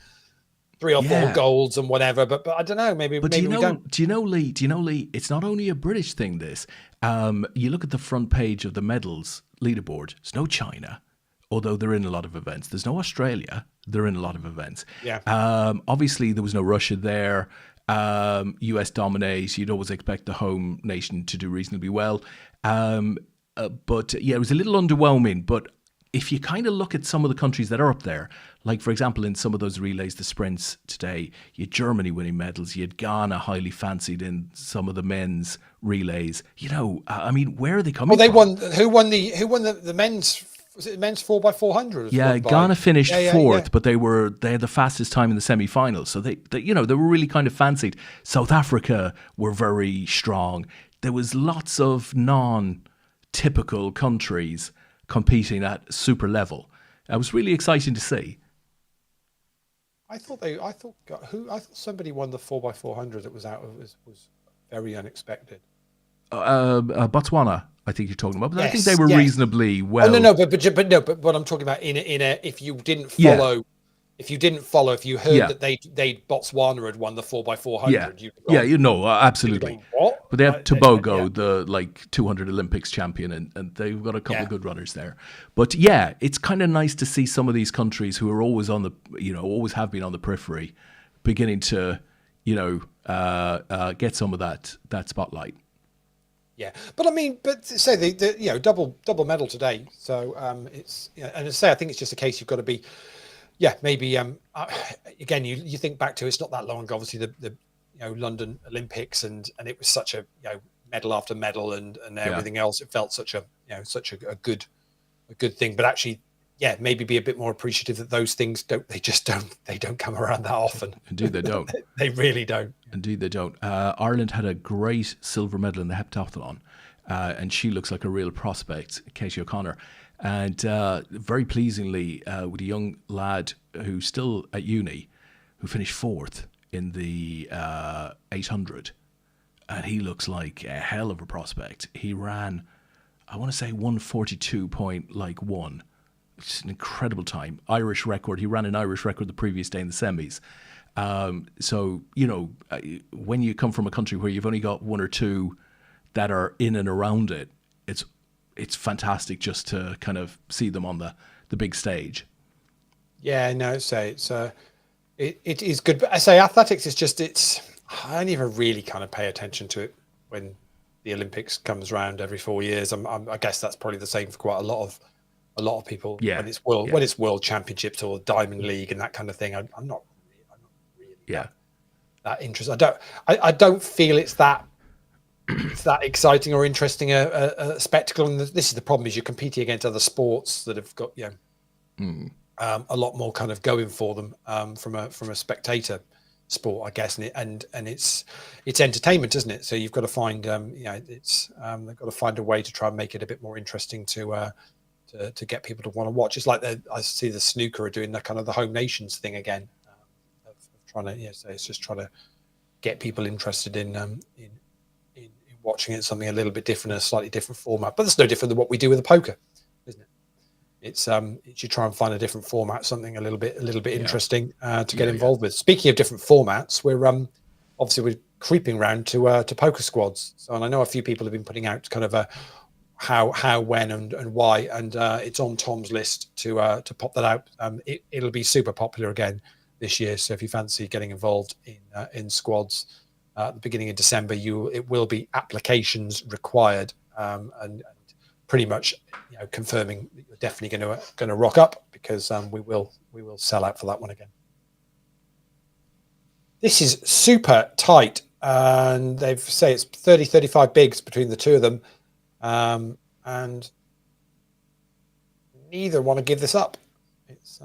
3 or 4 golds and whatever. But I don't know. Maybe we don't. Do you know, Lee? It's not only a British thing. This you look at the front page of the medals leaderboard. There's no China, although they're in a lot of events. There's no Australia. They're in a lot of events. Yeah. Obviously, there was no Russia there. US dominates. You'd always expect the home nation to do reasonably well. But it was a little underwhelming. But if you kind of look at some of the countries that are up there, like, for example, in some of those relays, the sprints today, you had Germany winning medals. You had Ghana highly fancied in some of the men's relays. Where are they coming from? Who won the men's? Was it the men's 4x400? Yeah, Ghana finished fourth, but they had the fastest time in the semi-finals. So they were really kind of fancied. South Africa were very strong. There was lots of non-typical countries competing at super level. It was really exciting to see. I thought somebody won the 4x400 that was was very unexpected. Botswana, I think you're talking about, but I think they were reasonably well. Oh, no, but what I'm talking about in a if you didn't follow, if you heard that they Botswana had won the 4x400, absolutely. What? But they have Tobago, the 200 Olympics champion, and they've got a couple of good runners there. But it's kind of nice to see some of these countries who are always on the, always have been on the periphery, beginning to, get some of that spotlight. Yeah, but say the double medal today. So it's and to say I think it's just a case you've got to be, maybe again you think back to, it's not that long ago, obviously the London Olympics, and it was such a medal after medal and everything else. It felt such a good thing, but actually maybe be a bit more appreciative that those things don't come around that often. Indeed, they don't. They really don't. Indeed, they don't. Ireland had a great silver medal in the heptathlon, and she looks like a real prospect, Katie O'Connor. And very pleasingly, with a young lad who's still at uni, who finished 4th in the 800, and he looks like a hell of a prospect. He ran, I want to say 1:42.1. It's an incredible time. Irish record. He ran an Irish record the previous day in the semis. So, when you come from a country where you've only got 1 or 2 that are in and around it, it's fantastic just to kind of see them on the big stage. Yeah, no, it is good. But I say athletics is just, I don't even really kind of pay attention to it when the Olympics comes around every 4 years. I guess that's probably the same for quite a lot of people. Yeah. When it's World Championships or Diamond League and that kind of thing. I'm not really. Yeah. interest. I don't feel it's that exciting or interesting a spectacle. And this is the problem: is you're competing against other sports that have got a lot more kind of going for them from a spectator sport, I guess. And it's entertainment, isn't it? So you've got to find they've got to find a way to try and make it a bit more interesting to get people to want to watch. It's like I see the snooker are doing the kind of the Home Nations thing again, of trying to so it's just trying to get people interested in watching it, something a little bit different, a slightly different format. But that's no different than what we do with the poker, isn't it? It's you try and find a different format, something a little bit interesting to get involved with. Speaking of different formats, we're obviously creeping round to poker squads. So, and I know a few people have been putting out kind of a how, when, and why, and it's on Tom's list to pop that out. It'll be super popular again this year. So if you fancy getting involved in squads at the beginning of December, it will be applications required, and pretty much confirming that you're definitely going to rock up, because we will sell out for that one again. This is super tight, and they say it's 35 bigs between the two of them, and neither want to give this up. It's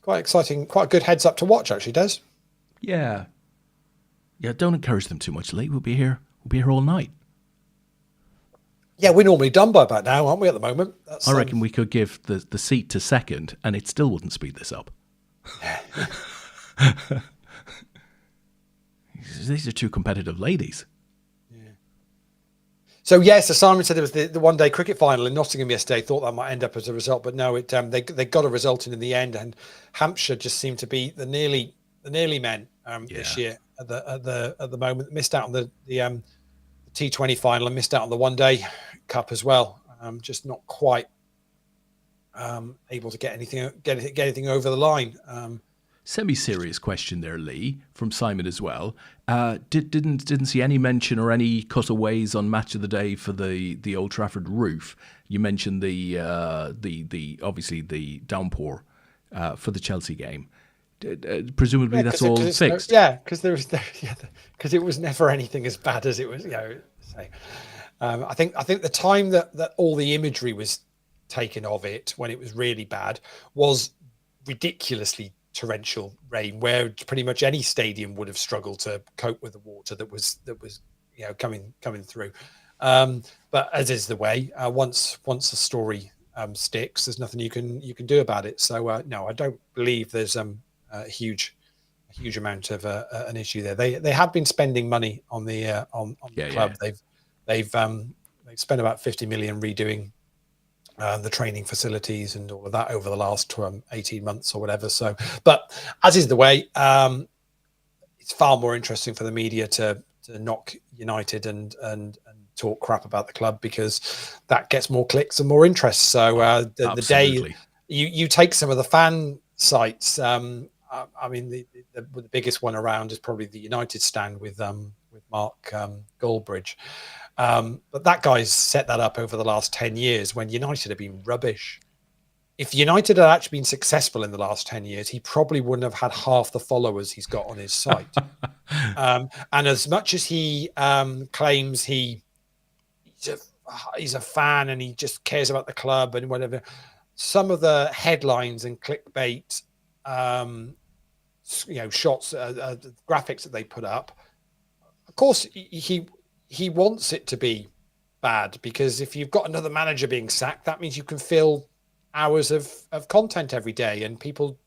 quite exciting, quite a good heads up to watch, actually, Des. Yeah, don't encourage them too much, Lee. We'll be here all night. Yeah, we're normally done by about now, aren't we, at the moment? I reckon we could give the seat to second, and it still wouldn't speed this up. These are two competitive ladies. Yeah. So yes, Simon said there was the one-day cricket final in Nottingham yesterday. Thought that might end up as a result, but no, they got a result in the end, and Hampshire just seemed to be the nearly men this year at the moment. Missed out on the T20 final and missed out on the one-day cup as well. Just not quite able to get anything over the line. Semi-serious question there, Lee, from Simon as well. Didn't see any mention or any cutaways on Match of the Day for the Old Trafford roof. You mentioned the obviously the downpour for the Chelsea game. Presumably that's all fixed. Because it was never anything as bad as it was. I think the time that all the imagery was taken of it, when it was really bad, was ridiculously torrential rain, where pretty much any stadium would have struggled to cope with the water that was coming through. But as is the way, once a story sticks, there's nothing you can do about it. So no, I don't believe there's a huge amount of an issue there. They have been spending money on the club. They've spent about 50 million redoing the training facilities and all of that over the last 18 months or whatever. So, but as is the way, it's far more interesting for the media to knock United and talk crap about the club, because that gets more clicks and more interest. So the day you take some of the fan sites, I mean, the biggest one around is probably the United stand with Mark Goldbridge. But that guy's set that up over the last 10 years when United have been rubbish. If United had actually been successful in the last 10 years, he probably wouldn't have had half the followers he's got on his site. And as much as he claims he's a fan and he just cares about the club and whatever, some of the headlines and clickbait, shots, graphics that they put up, of course, he wants it to be bad, because if you've got another manager being sacked, that means you can fill hours of content every day and people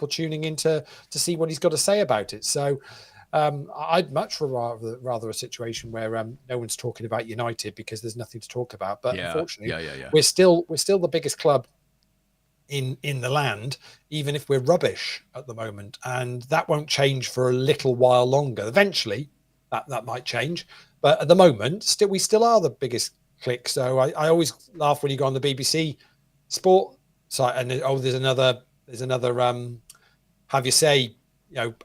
tuning in to see what he's got to say about it. So I'd much rather a situation where no one's talking about United because there's nothing to talk about. But unfortunately, we're still the biggest club in the land, even if we're rubbish at the moment, and that won't change for a little while longer. Eventually, that might change. But at the moment, we still are the biggest click. So I always laugh when you go on the BBC Sport site and there's another have you say,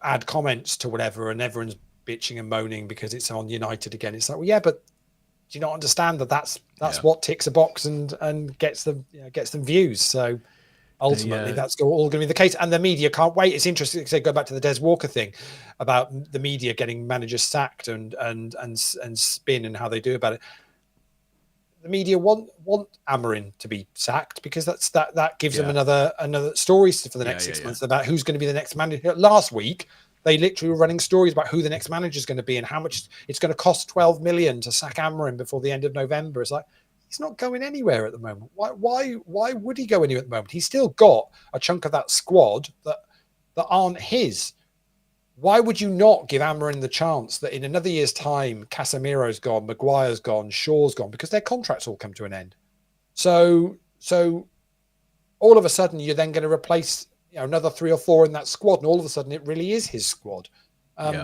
add comments to whatever, and everyone's bitching and moaning because it's on United again. It's like, well, yeah, but do you not understand that's what ticks a box and gets them views? So Ultimately, that's all going to be the case, and the media can't wait. It's interesting to go back to the Des Walker thing about the media getting managers sacked and spin and how they do about it. The media want Amorim to be sacked because that gives them another stories for the next 6 months about who's going to be the next manager. Last week, they literally were running stories about who the next manager is going to be and how much it's going to cost 12 million to sack Amorim before the end of November. It's like, he's not going anywhere at the moment. Why would he go anywhere at the moment? He's still got a chunk of that squad that aren't his. Why would you not give Amorim the chance that in another year's time, Casemiro's gone, Maguire's gone, Shaw's gone, because their contracts all come to an end. So all of a sudden you're then going to replace another 3 or 4 in that squad, and all of a sudden it really is his squad. Bring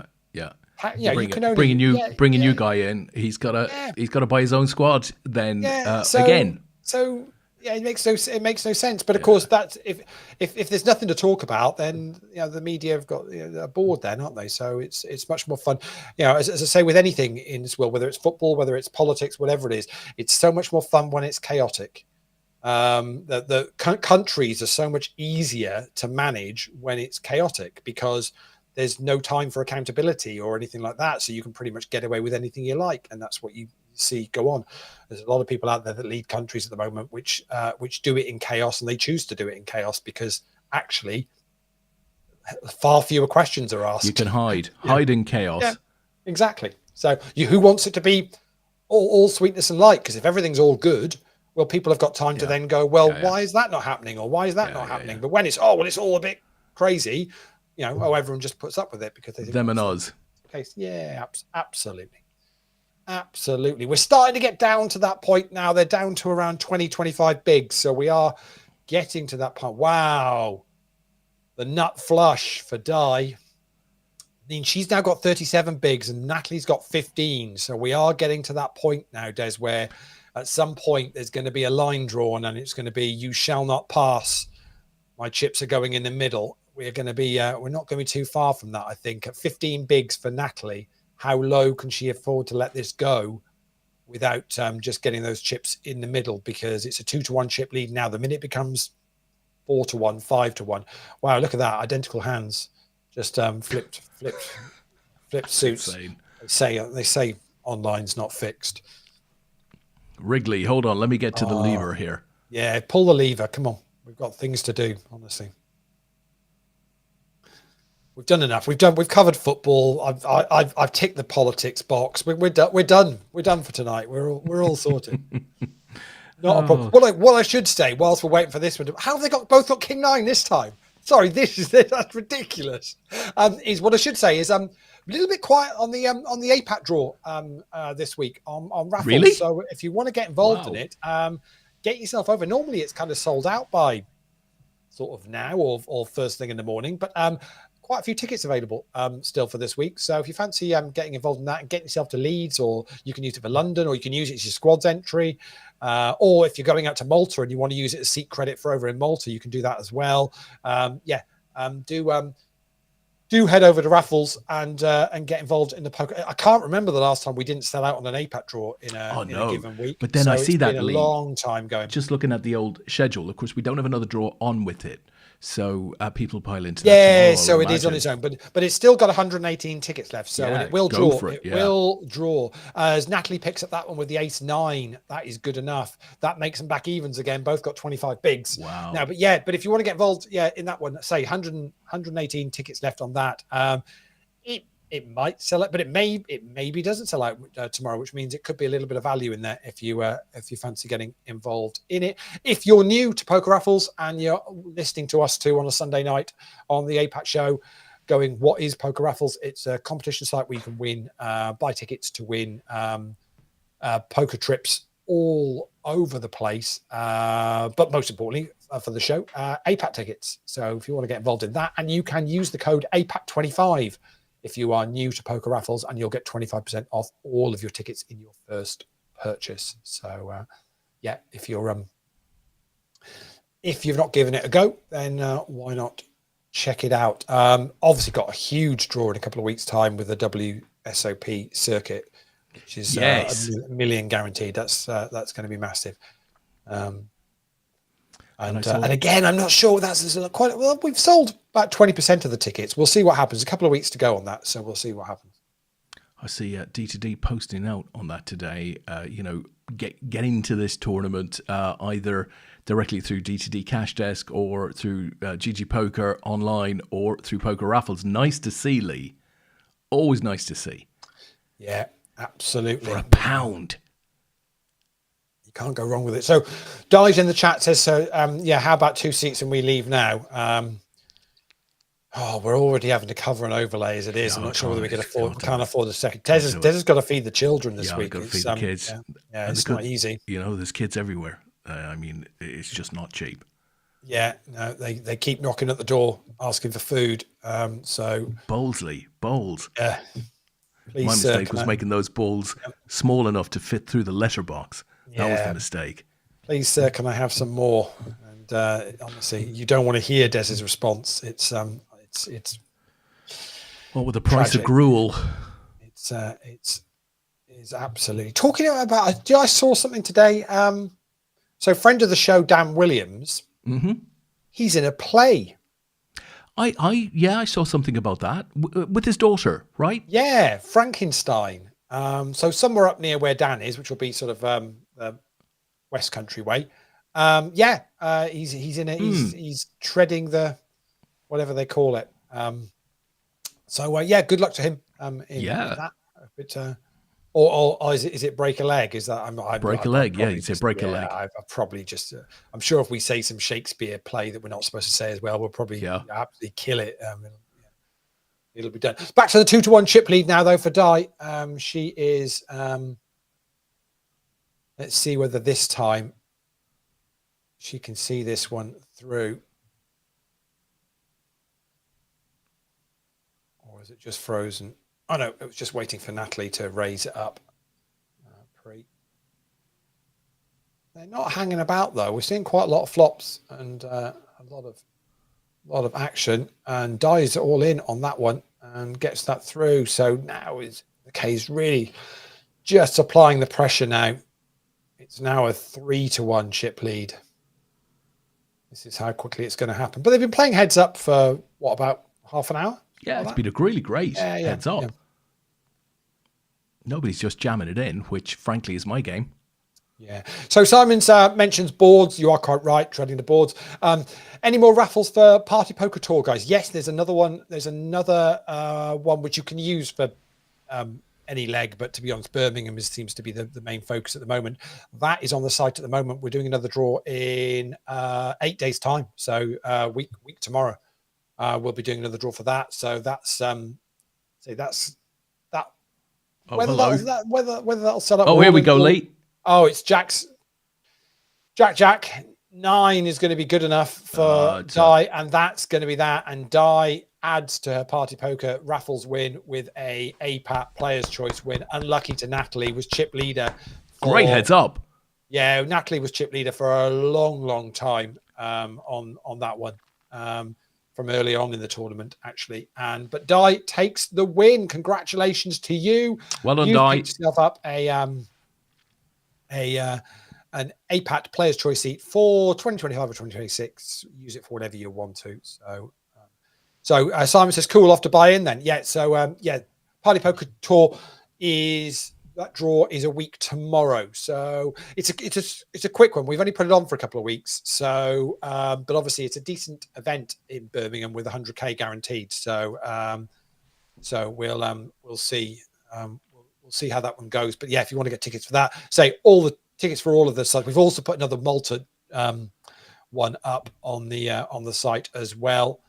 a new guy in. He's got to buy his own squad. Then again. So yeah, it makes no sense. But of course, that's if there's nothing to talk about, then the media have got a board then, aren't they? So it's much more fun. As I say, with anything in this world, whether it's football, whether it's politics, whatever it is, it's so much more fun when it's chaotic. The countries are so much easier to manage when it's chaotic because there's no time for accountability or anything like that. So you can pretty much get away with anything you like. And that's what you see go on. There's a lot of people out there that lead countries at the moment, which do it in chaos, and they choose to do it in chaos because actually far fewer questions are asked. You can hide in chaos. Yeah, exactly. So who wants it to be all sweetness and light? Because if everything's all good, well, people have got time to then go, why is that not happening? Or why is that not happening? But when it's all a bit crazy, everyone just puts up with it because they think them and us. Case. Yeah, absolutely. We're starting to get down to that point now. They're down to around 20, 25 bigs. So we are getting to that point. Wow. The nut flush for Di. I mean, she's now got 37 bigs and Natalie's got 15. So we are getting to that point now, Des, where at some point there's going to be a line drawn and it's going to be, you shall not pass. My chips are going in the middle. We're going to be, we're not going to be too far from that, I think. At 15 bigs for Natalie, how low can she afford to let this go without just getting those chips in the middle? Because it's a 2-1 chip lead now. The minute it becomes 4-1, 5-1. Wow, look at that. Identical hands. Just flipped suits. They say online's not fixed. Wrigley, hold on. Let me get to the lever here. Yeah, pull the lever. Come on. We've got things to do, honestly. We've done enough. We've covered football. I've ticked the politics box. We're done. We're done for tonight. We're all sorted. Not a problem. What I should say, whilst we're waiting for this one, how have they both got King 9 this time? Sorry, that's ridiculous. Is what I should say is a little bit quiet on the APAT draw this week on raffles. Really? So if you want to get involved in it, get yourself over. Normally it's kind of sold out by sort of now or first thing in the morning, but quite a few tickets available still for this week. So if you fancy getting involved in that and getting yourself to Leeds, or you can use it for London, or you can use it as your squad's entry, or if you're going out to Malta and you want to use it as seat credit for over in Malta, you can do that as well. Do head over to raffles and get involved in the poker. I can't remember the last time we didn't sell out on an APAT draw in a given week. But then I see that, Lee, a long time going. Just looking at the old schedule, of course, we don't have another draw on with it. So people pile into that. Yeah, so it is on its own. But it's still got 118 tickets left. So it will draw. Will draw. As Natalie picks up that one with the ace-9, that is good enough. That makes them back evens again. Both got 25 bigs. Wow. Now, but if you want to get involved, in that one, say 118 tickets left on that. It might sell it, but it maybe doesn't sell out tomorrow, which means it could be a little bit of value in there if you fancy getting involved in it. If you're new to Poker Raffles and you're listening to us too on a Sunday night on the APAT show, going, what is Poker Raffles? It's a competition site where you can win, buy tickets to win poker trips all over the place. But most importantly for the show, APAT tickets. So if you want to get involved in that, and you can use the code APAT25 if you are new to Poker Raffles, and you'll get 25% off all of your tickets in your first purchase. So, if you've not given it a go, then why not check it out? Obviously got a huge draw in a couple of weeks' time with the WSOP circuit, which is a million guaranteed. That's going to be massive. And again, I'm not sure that's quite well. We've sold about 20% of the tickets. We'll see what happens. A couple of weeks to go on that, so we'll see what happens. I see D2D posting out on that today. Get into this tournament either directly through D2D Cash Desk or through GG Poker online or through Poker Raffles. Nice to see, Lee. Always nice to see. Yeah, absolutely. For £1. You can't go wrong with it. So, Dive in the chat says, how about 2 seats and we leave now? We're already having to cover an overlay as it is. I'm not sure whether we can't afford a second. Des has got to feed the children this week. Got to feed the kids. Yeah, it's not easy. There's kids everywhere. It's just not cheap. Yeah, no, they keep knocking at the door, asking for food. Bowls. Yeah. Please, my mistake was making those bowls small enough to fit through the letterbox. That was the mistake. Please, sir, can I have some more? And honestly, you don't want to hear Des's response. It's well, with the price tragic. Of gruel, it's absolutely talking about. I saw something today. So, friend of the show, Dan Williams, he's in a play. I saw something about that with his daughter, right? Yeah, Frankenstein. So somewhere up near where Dan is, which will be sort of West Country way. He's in it. He's treading the whatever they call it. Good luck to him. In that. But, or is it break a leg? Is that break a leg? Yeah, you say break a leg. I probably just. I'm sure if we say some Shakespeare play that we're not supposed to say as well, we'll probably absolutely kill it. It'll be done. Back to the 2-1 chip lead now, though, for Di. She is. Let's see whether this time she can see this one through. Or is it just frozen? Oh, no, it was just waiting for Natalie to raise it up. They're not hanging about, though. We're seeing quite a lot of flops and a lot of action. And Di's all in on that one and gets that through. So now the case really just applying the pressure now. It's now a 3-1 chip lead. This is how quickly it's going to happen. But they've been playing heads up for, about half an hour? Yeah, it's been a really great heads up. Yeah. Nobody's just jamming it in, which, frankly, is my game. Yeah. So Simon's mentions boards. You are quite right, treading the boards. Any more raffles for Party Poker Tour, guys? Yes, there's another one. There's another one which you can use for any leg, but to be honest, Birmingham seems to be the main focus at the moment. That is on the site at the moment. We're doing another draw in 8 days' time. So week tomorrow, we'll be doing another draw for that. So that's that. Oh, whether that'll set up. Oh, here we go, Lee. Oh, it's Jack 9 is going to be good enough for Di, and that's going to be that. And Di adds to her Party Poker raffles win with a APAT Players' Choice win. Unlucky to Natalie, was chip leader. Great heads up. Yeah, Natalie was chip leader for a long time on that one from early on in the tournament, actually. But Di takes the win. Congratulations to you. Well done, Di. You picked yourself up an APAT Players' Choice seat for 2025 or 2026. Use it for whatever you want to. So Simon says, cool, off to buy in then. Yeah. So Party Poker Tour that draw is a week tomorrow. So it's a quick one. We've only put it on for a couple of weeks. So, but obviously it's a decent event in Birmingham with 100K guaranteed. So we'll see. We'll see how that one goes. But yeah, if you want to get tickets for that, say all the tickets for all of the sites. We've also put another Malta one up on the site as well.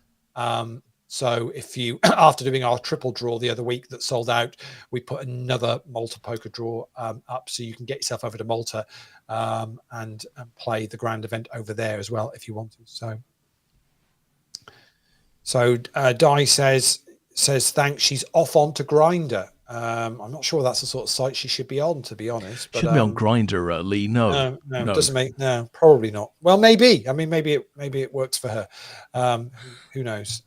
So if you, after doing our triple draw the other week that sold out, we put another Malta poker draw up, so you can get yourself over to Malta and play the grand event over there as well if you want to. So Di says thanks. She's off on to Grindr. I'm not sure that's the sort of site she should be on, to be honest. But, shouldn't be on Grindr, Lee. No, doesn't make probably not. Well, maybe. I mean, maybe it works for her. Who knows?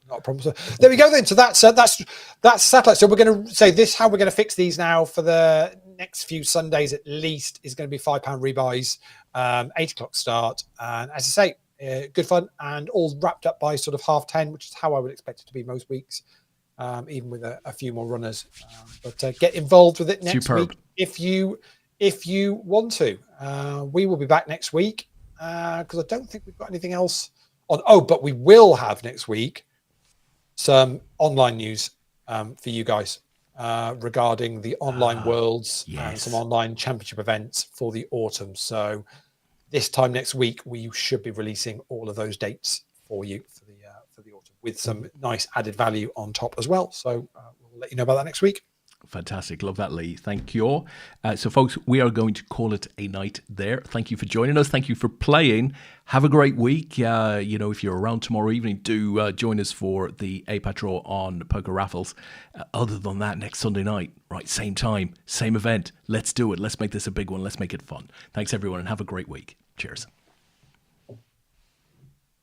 Not a problem. So there we go then. So that's Satellite. So we're going to say this, how we're going to fix these now for the next few Sundays at least is going to be £5 rebuys, 8:00 start. And as I say, good fun and all wrapped up by sort of 10:30, which is how I would expect it to be most weeks, even with a few more runners. But get involved with it next week if you want to. We will be back next week because I don't think we've got anything else on. Oh, but we will have next week some online news for you guys regarding the online worlds and some online championship events for the autumn. So this time next week, we should be releasing all of those dates for you for the autumn with some nice added value on top as well. So we'll let you know about that next week. Fantastic. Love that, Leigh. Thank you. So, folks, we are going to call it a night there. Thank you for joining us. Thank you for playing. Have a great week. If you're around tomorrow evening, do join us for the APAT draw on poker raffles. Other than that, next Sunday night, right, same time, same event. Let's do it. Let's make this a big one. Let's make it fun. Thanks, everyone, and have a great week. Cheers.